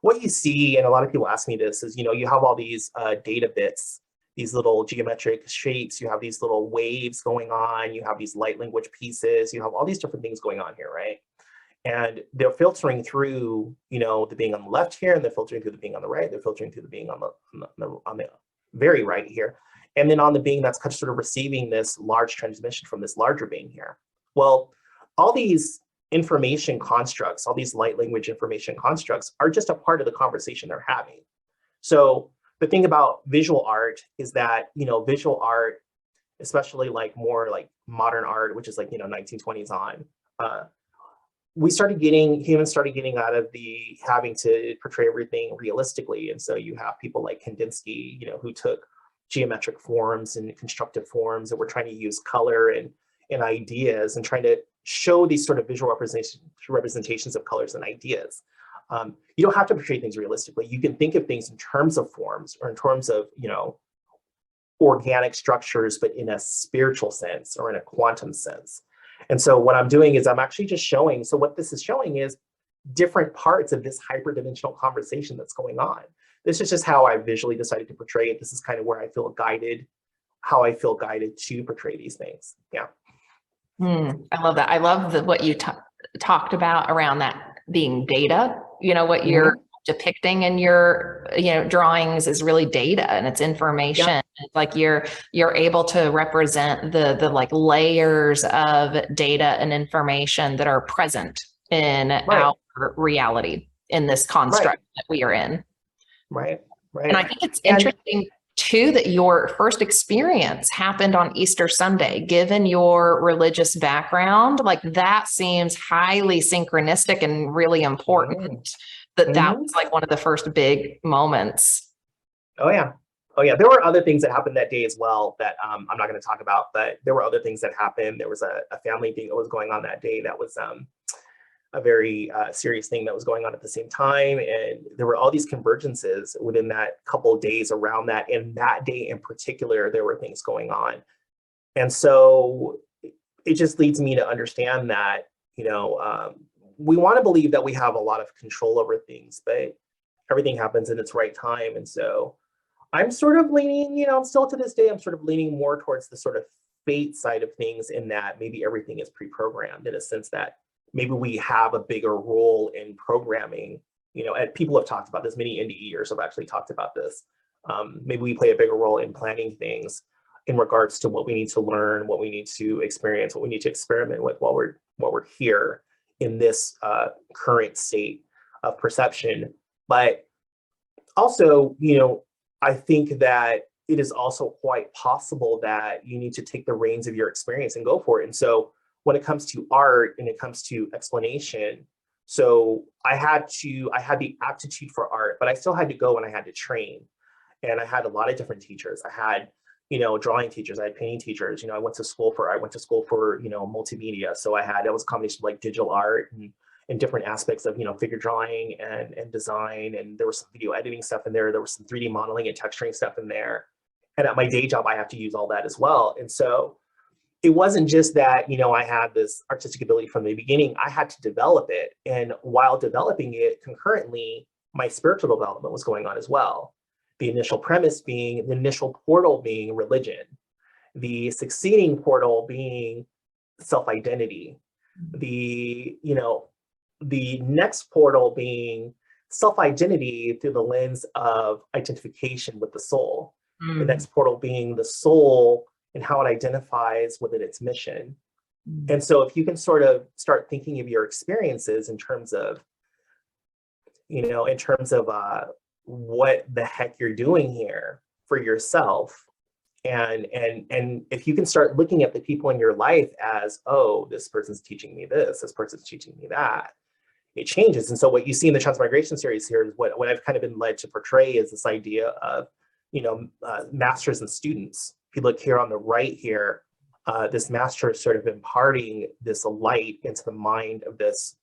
what you see, and a lot of people ask me this, is, you have all these data bits, these little geometric shapes, you have these little waves going on, you have these light language pieces, you have all these different things going on here, right? And they're filtering through, the being on the left here, and they're filtering through the being on the right, they're filtering through the being on the very right here, and then on the being that's sort of receiving this large transmission from this larger being here. Well, all these information constructs, all these light language information constructs are just a part of the conversation they're having. So the thing about visual art is that, visual art, especially like more like modern art, which is like, 1920s on, humans started getting out of the having to portray everything realistically. And so you have people like Kandinsky, who took geometric forms and constructive forms, and were trying to use color and ideas and trying to show these sort of visual representations of colors and ideas. You don't have to portray things realistically. You can think of things in terms of forms, or in terms of, organic structures, but in a spiritual sense or in a quantum sense. And so what I'm doing is I'm actually just showing, so what this is showing is different parts of this hyperdimensional conversation that's going on. This is just how I visually decided to portray it. This is kind of where I feel guided, how I feel guided to portray these things. Yeah. I love that. I love what you talked about around that being data. What you're depicting in your drawings is really data, and it's information. Yeah. It's like you're able to represent the like layers of data and information that are present in our reality, in this construct that we are in. Right. And I think it's interesting too that your first experience happened on Easter Sunday. Given your religious background, like that seems highly synchronistic and really important. That was like one of the first big moments. Oh yeah. There were other things that happened that day as well that I'm not going to talk about, but there were other things that happened. There was a family thing that was going on that day that was a very serious thing that was going on at the same time. And there were all these convergences within that couple of days around that. And that day in particular, there were things going on. And so it just leads me to understand that, we want to believe that we have a lot of control over things, but everything happens in its right time. And so I'm sort of leaning, still to this day, I'm sort of leaning more towards the sort of fate side of things, in that maybe everything is pre-programmed, in a sense that maybe we have a bigger role in programming, and people have talked about this, many NDEers have actually talked about this. Maybe we play a bigger role in planning things in regards to what we need to learn, what we need to experience, what we need to experiment with while we're here in this current state of perception. But also, I think that it is also quite possible that you need to take the reins of your experience and go for it. And so when it comes to art and it comes to explanation, so I had the aptitude for art, but I still had to go and I had to train. And I had a lot of different teachers. I had, drawing teachers, I had painting teachers. I went to school for multimedia. So I was a combination of like digital art and different aspects of, figure drawing and design. And there was some video editing stuff in there. There was some 3D modeling and texturing stuff in there. And at my day job, I have to use all that as well. And so it wasn't just that, I had this artistic ability from the beginning. I had to develop it. And while developing it concurrently, my spiritual development was going on as well. The initial portal being religion, the succeeding portal being self-identity, the next portal being self-identity through the lens of identification with the soul. The next portal being the soul and how it identifies within its mission. And so if you can sort of start thinking of your experiences in terms of, what the heck you're doing here for yourself, and if you can start looking at the people in your life as, oh, this person's teaching me this person's teaching me that, it changes. And so what you see in the Transmigration Series here is what I've kind of been led to portray is this idea of, masters and students. If you look here on the right here, this master is sort of imparting this light into the mind of this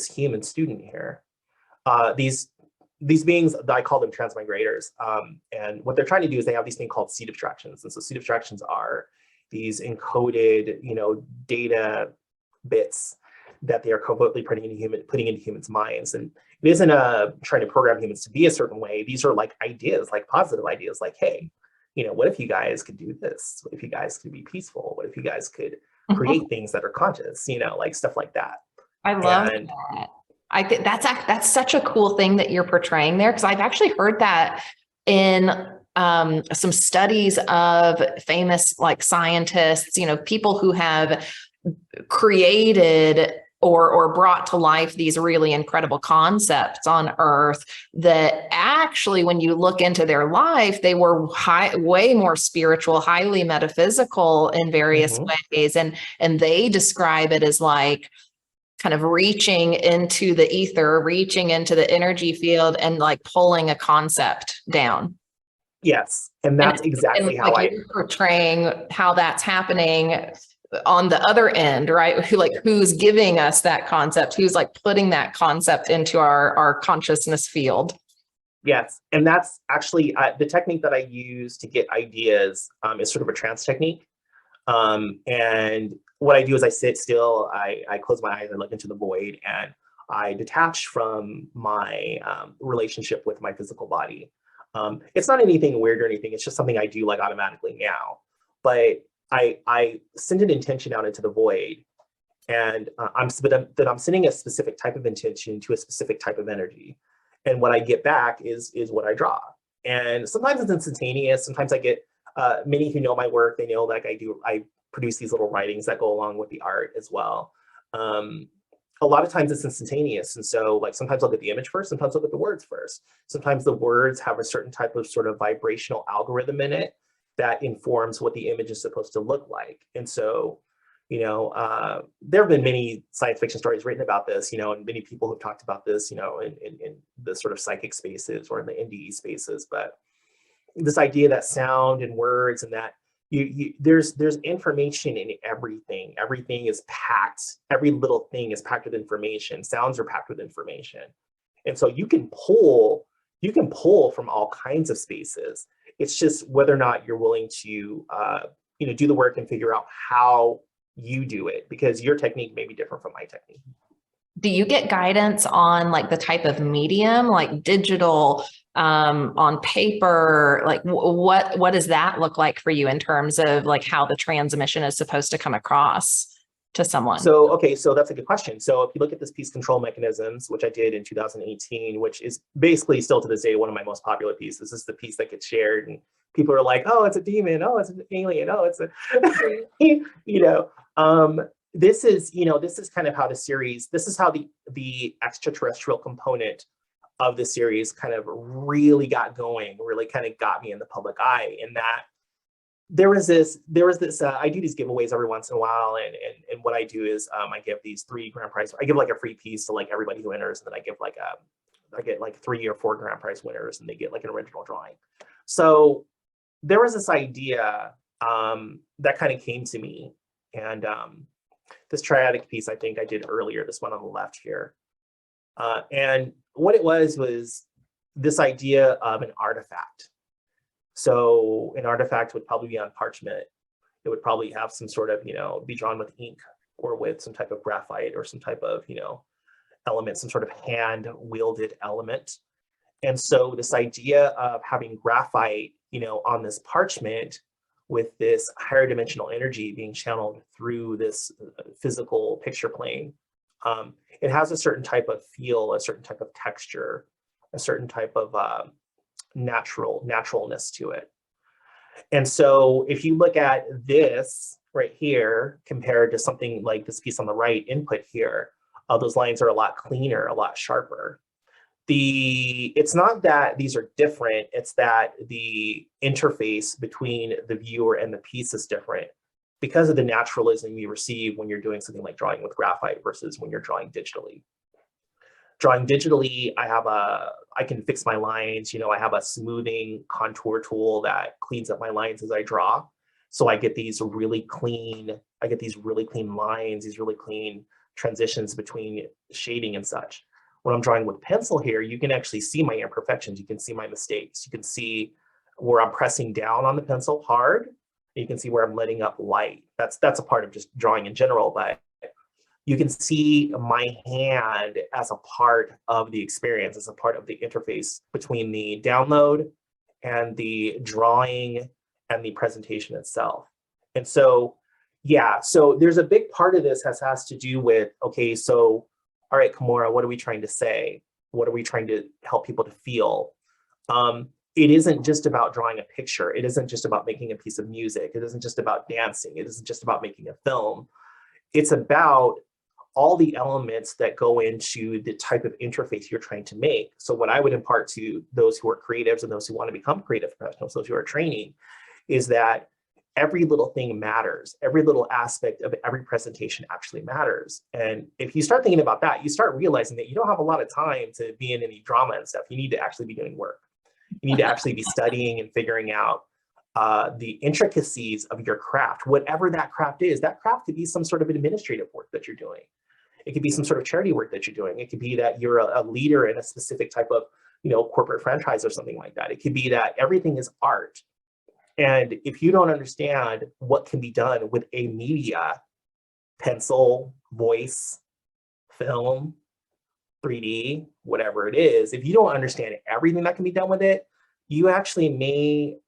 human student here. These beings, I call them transmigrators. And what they're trying to do is they have these things called seed abstractions. And so seed abstractions are encoded, data bits that they are covertly putting into humans' minds. And it isn't trying to program humans to be a certain way. These are like ideas, like positive ideas, like, hey, what if you guys could do this? What if you guys could be peaceful? What if you guys could create things that are conscious? Like stuff like that. I love that. I think that's such a cool thing that you're portraying there, because I've actually heard that in some studies of famous like scientists, people who have created or brought to life these really incredible concepts on Earth, that actually, when you look into their life, they were way more spiritual, highly metaphysical in various ways. And they describe it as like kind of reaching into the ether, reaching into the energy field and like pulling a concept down. Yes. And that's exactly how you're portraying how that's happening on the other end, right? Who's giving us that concept? Who's like putting that concept into our consciousness field? Yes. And that's actually the technique that I use to get ideas is sort of a trance technique. And what I do is I sit still, I close my eyes, I look into the void, and I detach from my relationship with my physical body. It's not anything weird or anything. It's just something I do like automatically now. But I send an intention out into the void, and I'm sending a specific type of intention to a specific type of energy. And what I get back is what I draw. And sometimes it's instantaneous. Sometimes I get many who know my work, they know like I produce these little writings that go along with the art as well. A lot of times it's instantaneous. And so like sometimes I'll get the image first, sometimes I'll get the words first. Sometimes the words have a certain type of sort of vibrational algorithm in it that informs what the image is supposed to look like. And so, there have been many science fiction stories written about this, and many people who've talked about this, in the sort of psychic spaces or in the NDE spaces. But this idea that sound and words and that there's information in everything. Everything is packed. Every little thing is packed with information. Sounds are packed with information. And so you can pull from all kinds of spaces. It's just whether or not you're willing to, do the work and figure out how you do it, because your technique may be different from my technique. Do you get guidance on like the type of medium, like digital, on paper? Like what does that look like for you in terms of like how the transmission is supposed to come across to someone? So that's a good question. So if you look at this piece, Control Mechanisms, which I did in 2018, which is basically still to this day one of my most popular pieces. This is the piece that gets shared and people are like, oh, it's a demon, oh, it's an alien, oh, it's a this is kind of how the series, this is how the extraterrestrial component of the series kind of really got going, really kind of got me in the public eye, in that there was this I do these giveaways every once in a while, and what I do is I give these 3 grand prize, I give like a free piece to like everybody who enters, and then I get like 3 or 4 grand prize winners, and they get like an original drawing. So there was this idea that kind of came to me, and this triadic piece I think I did earlier, this one on the left here, and what it was this idea of an artifact. So an artifact would probably be on parchment. It would probably have some sort of, be drawn with ink or with some type of graphite or some type of, element, some sort of hand wielded element. And so this idea of having graphite, on this parchment with this higher dimensional energy being channeled through this physical picture plane, it has a certain type of feel, a certain type of texture, a certain type of naturalness to it. And so if you look at this right here compared to something like this piece on the right, input here, those lines are a lot cleaner, a lot sharper. It's not that these are different, it's that the interface between the viewer and the piece is different because of the naturalism you receive when you're doing something like drawing with graphite versus when you're drawing digitally. Drawing digitally, I can fix my lines, I have a smoothing contour tool that cleans up my lines as I draw. So I get these really clean lines, these really clean transitions between shading and such. When I'm drawing with pencil here, you can actually see my imperfections, you can see my mistakes, you can see where I'm pressing down on the pencil hard, You can see where I'm letting up light. That's a part of just drawing in general, but you can see my hand as a part of the experience, as a part of the interface between the download and the drawing and the presentation itself. And so, yeah, so there's a big part of this has to do with, okay, so, all right, Kamora, what are we trying to say? What are we trying to help people to feel? It isn't just about drawing a picture. It isn't just about making a piece of music. It isn't just about dancing. It isn't just about making a film. It's about all the elements that go into the type of interface you're trying to make. So what I would impart to those who are creatives and those who want to become creative professionals, those who are training, is that every little thing matters. Every little aspect of every presentation actually matters. And if you start thinking about that, you start realizing that you don't have a lot of time to be in any drama and stuff. You need to actually be doing work. You need to actually be studying and figuring out the intricacies of your craft, whatever that craft is. That craft could be some sort of administrative work that you're doing. It could be some sort of charity work that you're doing. It could be that you're a leader in a specific type of, corporate franchise or something like that. It could be that everything is art. And if you don't understand what can be done with a media, pencil, voice, film, 3D, whatever it is, if you don't understand everything that can be done with it, you actually may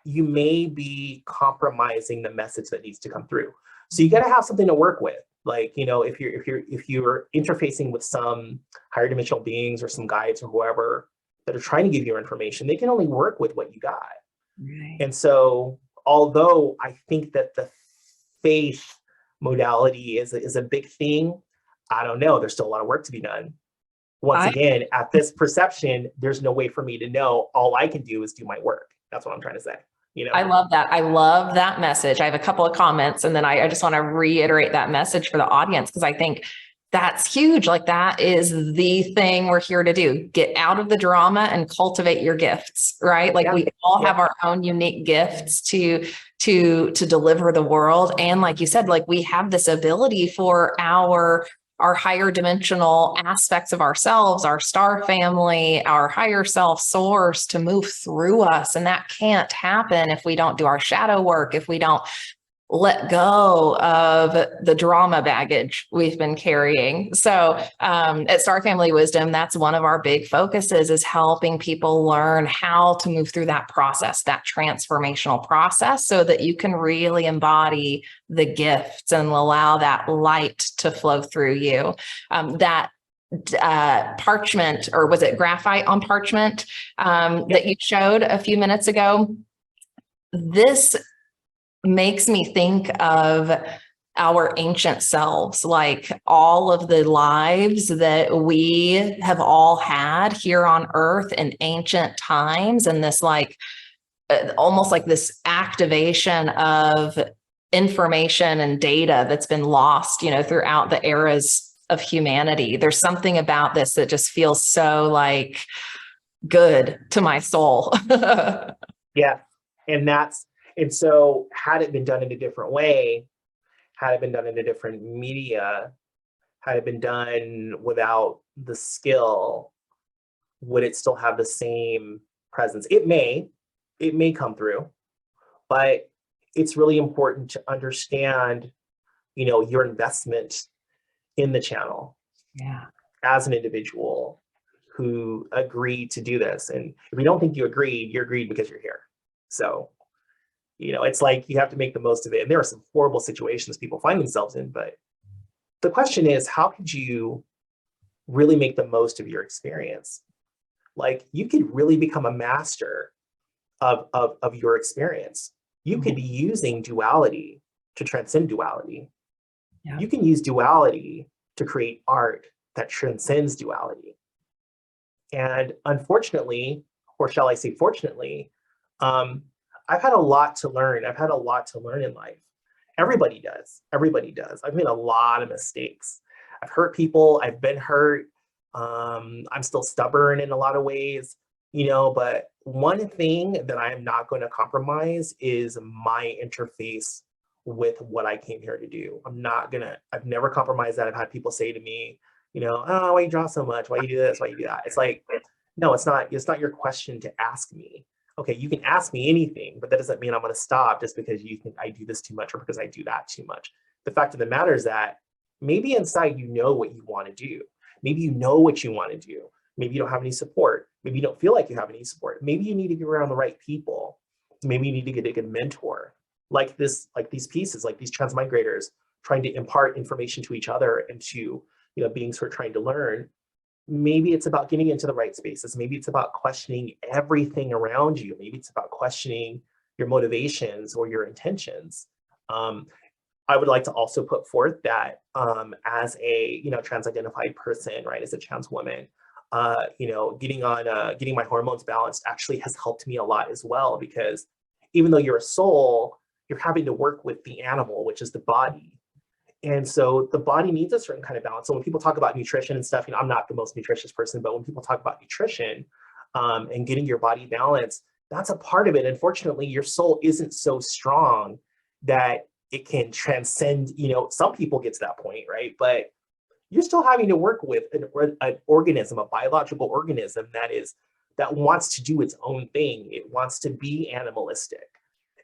be compromising the message that needs to come through. So you got to have something to work with. Like, if you're interfacing with some higher dimensional beings or some guides or whoever that are trying to give you information, they can only work with what you got. Right. And so, although I think that the faith modality is a big thing, I don't know. There's still a lot of work to be done. Once again, at this perception, there's no way for me to know. All I can do is do my work. That's what I'm trying to say. I love that. I love that message. I have a couple of comments, and then I just want to reiterate that message for the audience, because I think that's huge. Like, that is the thing we're here to do. Get out of the drama and cultivate your gifts, right? Like, we all have our own unique gifts to deliver the world. And like you said, like, we have this ability for our higher dimensional aspects of ourselves, our star family, our higher self source, to move through us. And that can't happen if we don't do our shadow work, if we don't let go of the drama baggage we've been carrying. So at Star Family Wisdom, that's one of our big focuses, is helping people learn how to move through that process, that transformational process, so that you can really embody the gifts and allow that light to flow through you. That parchment, or was it graphite on parchment, that you showed a few minutes ago, this makes me think of our ancient selves, like all of the lives that we have all had here on Earth in ancient times, and this like almost like this activation of information and data that's been lost, throughout the eras of humanity. There's something about this that just feels so like good to my soul. Yeah, and so had it been done in a different way, had it been done in a different media, had it been done without the skill, would it still have the same presence? It may come through, but it's really important to understand, your investment in the channel. Yeah. As an individual who agreed to do this. And if you don't think you agreed, you're agreed because you're here. So, it's like you have to make the most of it. And there are some horrible situations people find themselves in, but the question is, how could you really make the most of your experience? Like, you could really become a master of your experience. You could be using duality to transcend duality. Yeah. You can use duality to create art that transcends duality. And unfortunately, or shall I say fortunately, I've had a lot to learn. I've had a lot to learn in life. Everybody does. Everybody does. I've made a lot of mistakes. I've hurt people. I've been hurt. I'm still stubborn in a lot of ways, but one thing that I am not going to compromise is my interface with what I came here to do. I've never compromised that. I've had people say to me, oh, why you draw so much? Why you do this? Why you do that? It's like, no, it's not your question to ask me. okay, you can ask me anything, but that doesn't mean I'm going to stop just because you think I do this too much or because I do that too much. The fact of the matter is that maybe inside you know what you want to do. Maybe you know what you want to do. Maybe you don't have any support. Maybe you don't feel like you have any support. Maybe you need to get around the right people. Maybe you need to get a good mentor, like this, like these pieces, like these transmigrators trying to impart information to each other and to, beings who are trying to learn. Maybe it's about getting into the right spaces. Maybe it's about questioning everything around you. Maybe it's about questioning your motivations or your intentions. I would like to also put forth that as a trans-identified person, right, as a trans woman, getting my hormones balanced actually has helped me a lot as well, because even though you're a soul, you're having to work with the animal, which is the body. And so the body needs a certain kind of balance. So when people talk about nutrition and stuff, I'm not the most nutritious person, but when people talk about nutrition and getting your body balanced, that's a part of it. Unfortunately, your soul isn't so strong that it can transcend, some people get to that point, right? But you're still having to work with an organism, a biological organism that wants to do its own thing. It wants to be animalistic.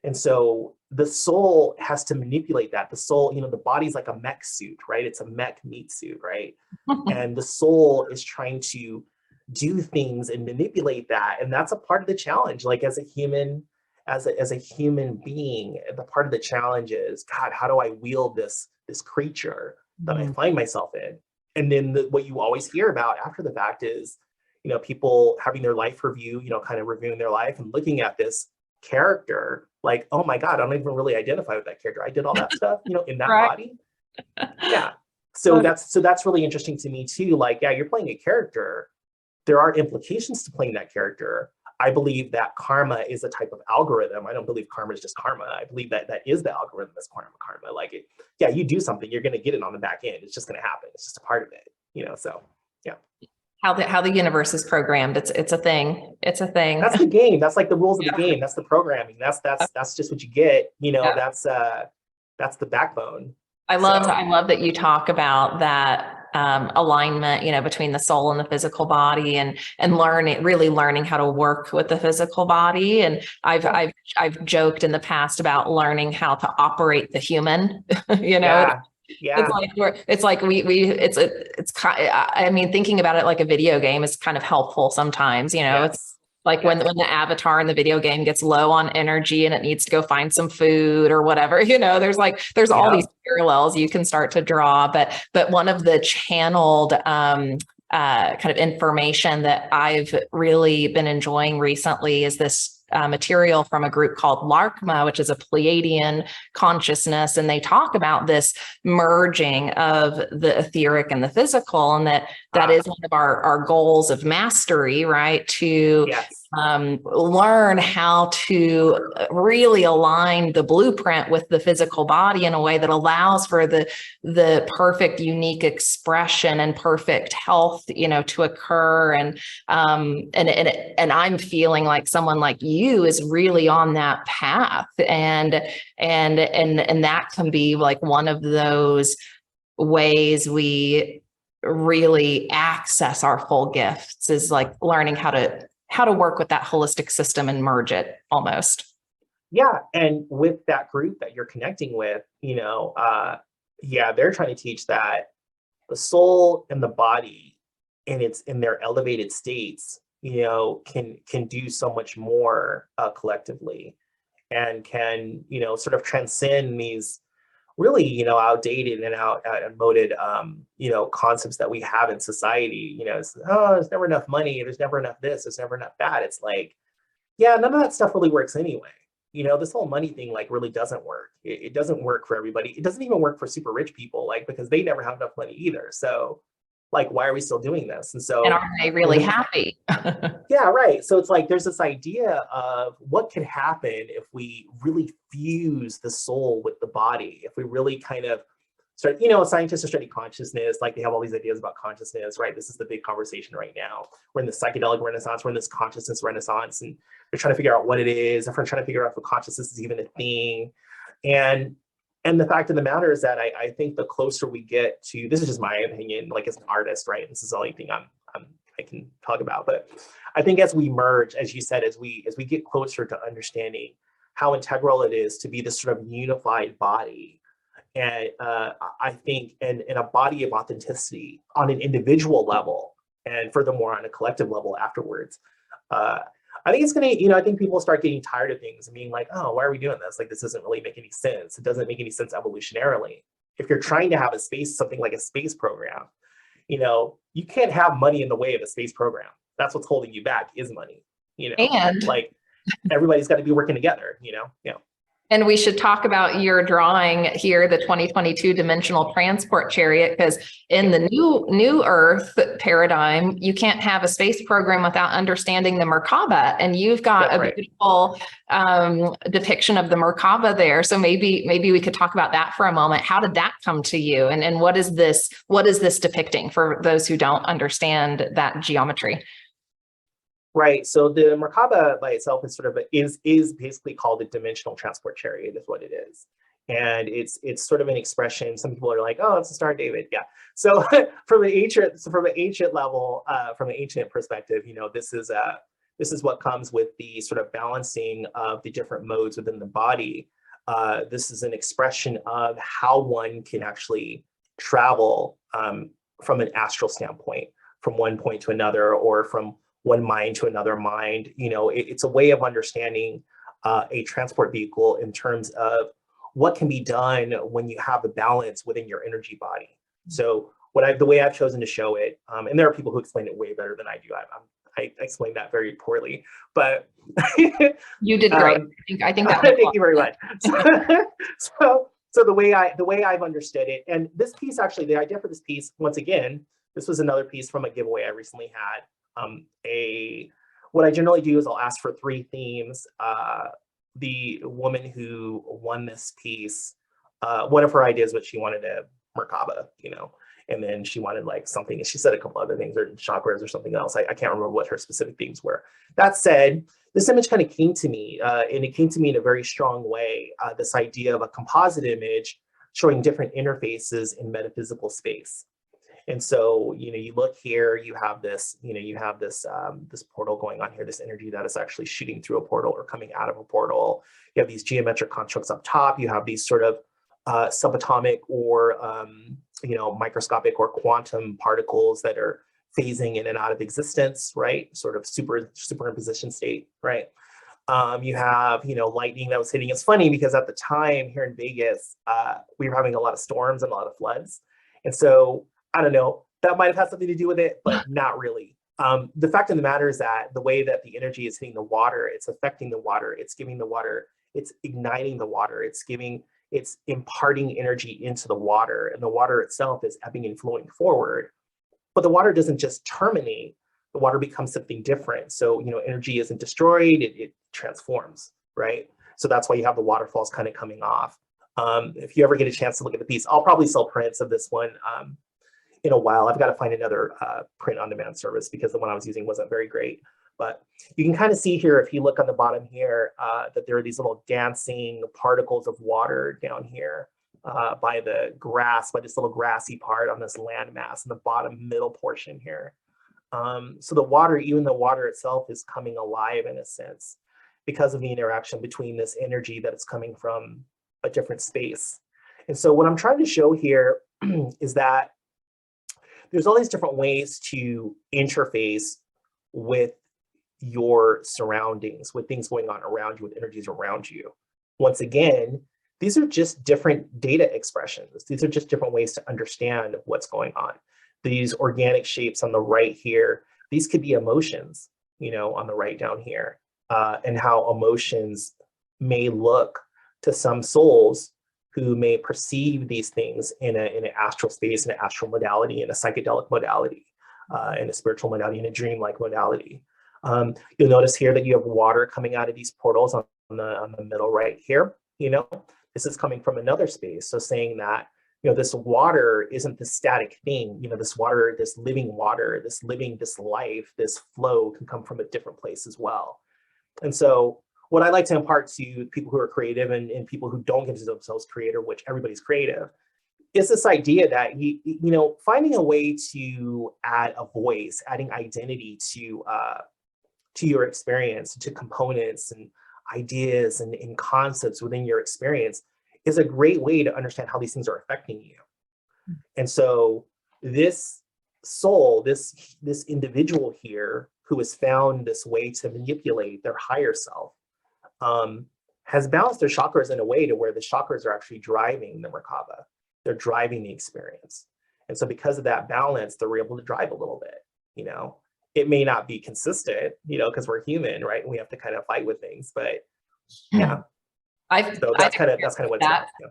And so the soul has to manipulate that. The soul, the body's like a mech suit, right? It's a mech meat suit, right? And the soul is trying to do things and manipulate that. And that's a part of the challenge. Like as a human being, the part of the challenge is, God, how do I wield this creature that I find myself in? And then what you always hear about after the fact is, people having their life review, kind of reviewing their life and looking at this character like, oh my God, I don't even really identify with that character. I did all that stuff, in that Right. body. Yeah. So that's really interesting to me too. Like, yeah, you're playing a character. There are implications to playing that character. I believe that karma is a type of algorithm. I don't believe karma is just karma. I believe that is the algorithm that's karma. Like you do something, you're going to get it on the back end. It's just going to happen. It's just a part of it, so yeah. How the universe is programmed. It's a thing. It's a thing. That's the game. That's like the rules of the game. That's the programming. That's just what you get. That's the backbone. I love that you talk about that alignment, between the soul and the physical body, and really learning how to work with the physical body. And I've joked in the past about learning how to operate the human. Yeah. I mean, thinking about it like a video game is kind of helpful sometimes. Yes. It's like when the avatar in the video game gets low on energy and it needs to go find some food or whatever, there's all these parallels you can start to draw. But one of the channeled kind of information that I've really been enjoying recently is this material from a group called Larkma, which is a Pleiadian consciousness. And they talk about this merging of the etheric and the physical, and that is one of our goals of mastery, right? To learn how to really align the blueprint with the physical body in a way that allows for the perfect, unique expression and perfect health, to occur. And I'm feeling like someone like you is really on that path, and that can be like one of those ways we really access our full gifts, is like learning how to work with that holistic system and merge it almost. Yeah. And with that group that you're connecting with, they're trying to teach that the soul and the body in their elevated states, can do so much more collectively, and can, sort of transcend these really, outdated and outmoded, concepts that we have in society. There's never enough money. There's never enough this. There's never enough that. It's like, yeah, none of that stuff really works anyway. This whole money thing, like, really doesn't work. It doesn't work for everybody. It doesn't even work for super rich people, like, because they never have enough money either. So, like, why are we still doing this? And are they really happy? Yeah, right. So it's like there's this idea of what could happen if we really fuse the soul with the body, if we really kind of start, scientists are studying consciousness, like they have all these ideas about consciousness, right? This is the big conversation right now. We're in the psychedelic renaissance, we're in this consciousness renaissance, and they're trying to figure out what it is. They're trying to figure out if consciousness is even a thing. And the fact of the matter is that I think the closer we get to, this is just my opinion, like as an artist, right? This is the only thing I I can talk about. But I think as we merge, as you said, as we get closer to understanding how integral it is to be this sort of unified body, and I think in a body of authenticity on an individual level, and furthermore on a collective level afterwards, I think it's gonna, I think people start getting tired of things and being like, oh, why are we doing this? Like, this doesn't really make any sense. It doesn't make any sense evolutionarily. If you're trying to have a space, something like a space program, you can't have money in the way of a space program. That's what's holding you back, is money. And Like, everybody's got to be working together. Yeah. And we should talk about your drawing here, the 2022 dimensional transport chariot, because in the new Earth paradigm, you can't have a space program without understanding the Merkaba, and you've got That's a right. beautiful depiction of the Merkaba there. So maybe we could talk about that for a moment. How did that come to you, and what is this depicting for those who don't understand that geometry? Right. So the Merkaba by itself is is basically called a dimensional transport chariot, is what it is. And it's sort of an expression. Some people are like, oh, it's a Star of David. Yeah. So from an ancient level, from an ancient perspective, this is what comes with the sort of balancing of the different modes within the body. This is an expression of how one can actually travel from an astral standpoint, from one point to another, or from one mind to another mind. It's a way of understanding a transport vehicle in terms of what can be done when you have a balance within your energy body. So the way I've chosen to show it, and there are people who explain it way better than I do. I explained that very poorly, but You did great. I think that thank you very much. So the way I've understood it, and this piece, actually, the idea for this piece, once again, this was another piece from a giveaway I recently had. What I generally do is I'll ask for 3 themes. The woman who won this piece, one of her ideas was she wanted a Merkaba, and then she wanted like something, and she said a couple other things, or chakras or something else. I can't remember what her specific themes were. That said, this image kind of came to me, and it came to me in a very strong way, this idea of a composite image showing different interfaces in metaphysical space. And so, you look here, you have this, this portal going on here, this energy that is actually shooting through a portal or coming out of a portal. You have these geometric constructs up top. You have these sort of subatomic or, microscopic or quantum particles that are phasing in and out of existence, right? Sort of superimposition state, right? You have, lightning that was hitting. It's funny because at the time here in Vegas, we were having a lot of storms and a lot of floods. And so, I don't know, that might have had something to do with it, but not really. The fact of the matter is that the way that the energy is hitting the water, it's affecting the water, it's giving the water, it's igniting the water, it's imparting energy into the water, and the water itself is ebbing and flowing forward. But the water doesn't just terminate, the water becomes something different. So, energy isn't destroyed, it transforms, right? So that's why you have the waterfalls kind of coming off. If you ever get a chance to look at the piece, I'll probably sell prints of this one in a while. I've got to find another print on demand service because the one I was using wasn't very great. But you can kind of see here, if you look on the bottom here, that there are these little dancing particles of water down here by the grass, by this little grassy part on this landmass in the bottom middle portion here. So the water, even the water itself, is coming alive in a sense because of the interaction between this energy that is coming from a different space. And so what I'm trying to show here is that there's all these different ways to interface with your surroundings, with things going on around you, with energies around you. Once again, these are just different data expressions. These are just different ways to understand what's going on. These organic shapes on the right here, these could be emotions, on the right down here, and how emotions may look to some souls who may perceive these things in an astral space, in an astral modality, in a psychedelic modality, in a spiritual modality, in a dreamlike modality. You'll notice here that you have water coming out of these portals on the middle right here. This is coming from another space. So saying that, this water isn't this static thing. This water, this living water, this life, this flow can come from a different place as well. And so what I like to impart to people who are creative and people who don't consider themselves creative, which everybody's creative, it's this idea that finding a way to add a voice, adding identity to your experience, to components and ideas and concepts within your experience is a great way to understand how these things are affecting you. And so this soul, this individual here who has found this way to manipulate their higher self, has balanced their chakras in a way to where the chakras are actually driving the Merkaba. They're driving the experience. And so because of that balance, they're able to drive a little bit, It may not be consistent, because we're human, right? And we have to kind of fight with things, but yeah. So that's kind of what it's about. Yeah.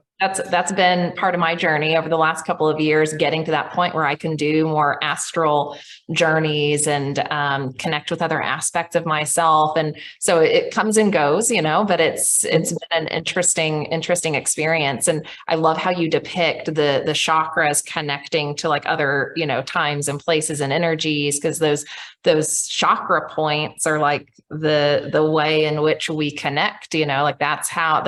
That's been part of my journey over the last couple of years, getting to that point where I can do more astral journeys and connect with other aspects of myself. And so it comes and goes, but it's been an interesting experience. And I love how you depict the chakras connecting to like other, times and places and energies, because those chakra points are like the way in which we connect, like that's how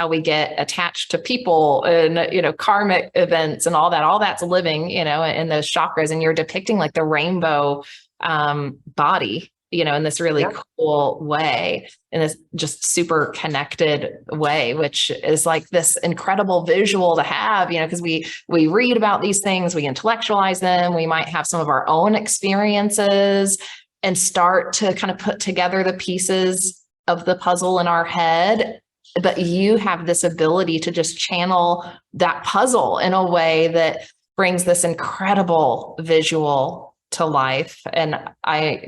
we get attached to people and, karmic events and all that's living, in those chakras. And you're depicting like the rainbow body, in this really cool way, in this just super connected way, which is like this incredible visual to have, because we read about these things, we intellectualize them, we might have some of our own experiences and start to kind of put together the pieces of the puzzle in our head. But you have this ability to just channel that puzzle in a way that brings this incredible visual to life. And I'm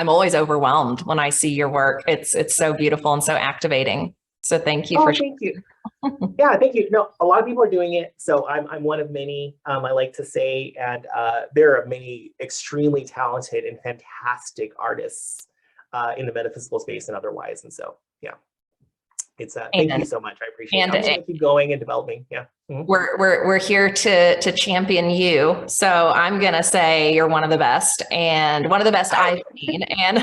always overwhelmed when I see your work. It's so beautiful and so activating. So thank you for. Thank you. Yeah, thank you. No, a lot of people are doing it. So I'm one of many, I like to say, and there are many extremely talented and fantastic artists in the metaphysical space and otherwise. And so, yeah, it's thank you so much. I appreciate it. I'm going to keep going and developing. Yeah. Mm-hmm. We're here to champion you. So I'm going to say you're one of the best and one of the best I've seen. And,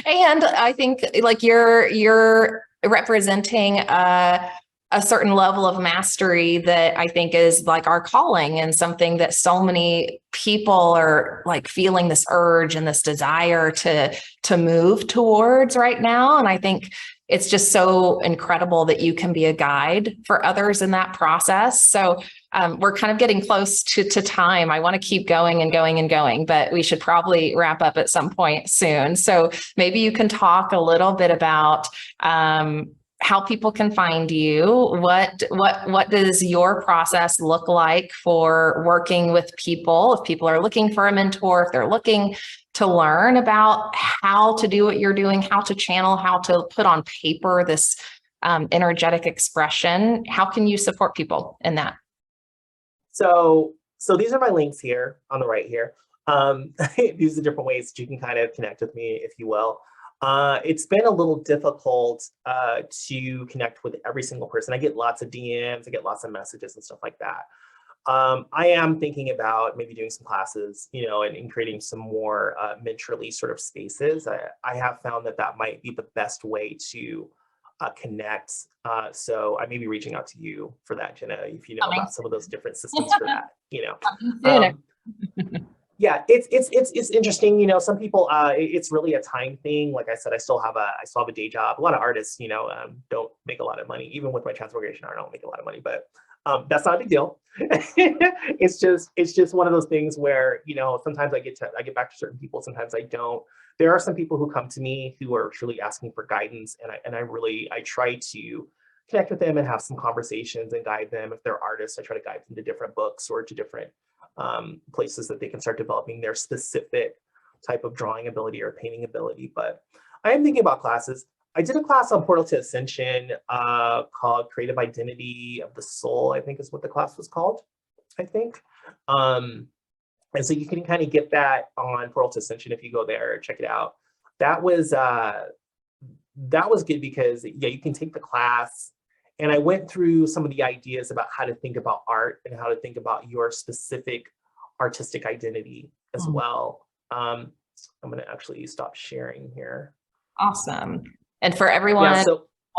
and I think like you're representing a certain level of mastery that I think is like our calling, and something that so many people are like feeling this urge and this desire to move towards right now. And I think it's just so incredible that you can be a guide for others in that process. So we're kind of getting close to time. I want to keep going and going and going, but we should probably wrap up at some point soon. So maybe you can talk a little bit about how people can find you. What does your process look like for working with people? If people are looking for a mentor, if they're looking to learn about how to do what you're doing, how to channel, how to put on paper this energetic expression, how can you support people in that? So these are my links here on the right here. These are different ways that you can kind of connect with me, if you will. It's been a little difficult to connect with every single person. I get lots of DMs, I get lots of messages and stuff like that. I am thinking about maybe doing some classes, and creating some more mentorly sort of spaces. I have found that might be the best way to connect. So I may be reaching out to you for that, Jenna, if you know about some of those different systems for that, Yeah, it's interesting. Some people, it's really a time thing. Like I said, I still have a day job. A lot of artists, don't make a lot of money. Even with my transmigration art, I don't make a lot of money, but that's not a big deal. It's just one of those things where, sometimes I get back to certain people, sometimes I don't. There are some people who come to me who are truly asking for guidance, and I try to connect with them and have some conversations and guide them. If they're artists, I try to guide them to different books or to different places that they can start developing their specific type of drawing ability or painting ability. But I am thinking about classes. I did a class on Portal to Ascension called Creative Identity of the Soul, I think is what the class was called, I think. And so you can kind of get that on Portal to Ascension if you go there, check it out. That was good because, yeah, you can take the class. And I went through some of the ideas about how to think about art and how to think about your specific artistic identity as well. I'm going to actually stop sharing here. Awesome. And for everyone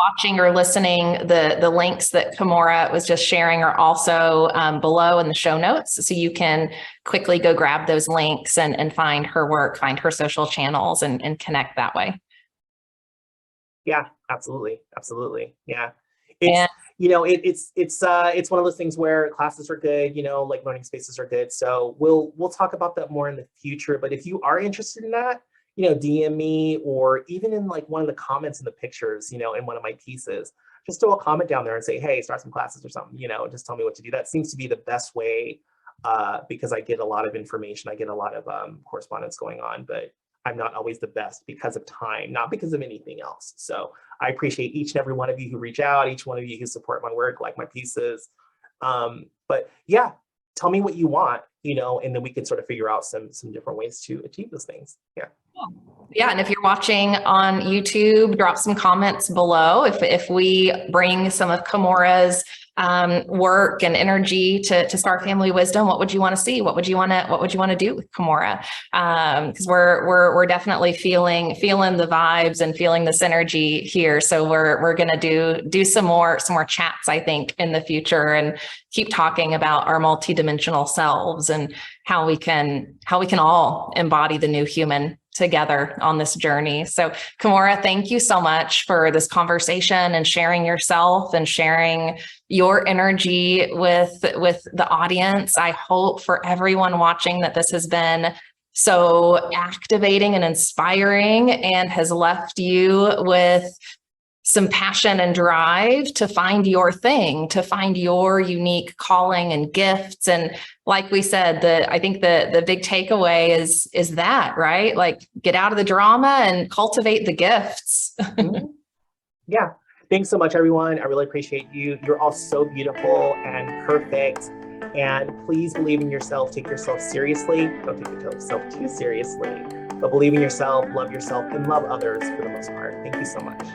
watching or listening, the links that Kamora was just sharing are also below in the show notes. So you can quickly go grab those links and find her work, find her social channels and connect that way. Yeah, absolutely. Absolutely. Yeah. And It's one of those things where classes are good, like learning spaces are good. So we'll talk about that more in the future. But if you are interested in that, DM me, or even in like one of the comments in the pictures, in one of my pieces, just throw a comment down there and say, hey, start some classes or something, just tell me what to do. That seems to be the best way, because I get a lot of information. I get a lot of correspondence going on, but I'm not always the best because of time, not because of anything else. So I appreciate each and every one of you who reach out, each one of you who support my work, like my pieces. But yeah, tell me what you want, and then we can sort of figure out some different ways to achieve those things. Yeah. Yeah, and if you're watching on YouTube, drop some comments below. If we bring some of Kamora's work and energy to Star Family Wisdom, what would you want to see? What would you want to do with Kamora? Because we're definitely feeling the vibes and feeling this energy here. So we're gonna do some more chats, I think, in the future, and keep talking about our multidimensional selves and how we can all embody the new human together on this journey. So Kamora, thank you so much for this conversation and sharing yourself and sharing your energy with the audience. I hope for everyone watching that this has been so activating and inspiring and has left you with some passion and drive to find your thing, to find your unique calling and gifts. And like we said, I think the big takeaway is that, right? Like, get out of the drama and cultivate the gifts. Yeah. Thanks so much, everyone. I really appreciate you. You're all so beautiful and perfect. And please believe in yourself. Take yourself seriously. Don't take yourself too seriously. But believe in yourself, love yourself, and love others for the most part. Thank you so much.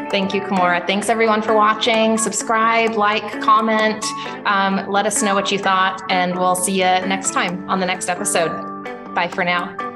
Thank you, Kamora. Thanks everyone for watching. Subscribe, like, comment, let us know what you thought, and we'll see you next time on the next episode. Bye for now.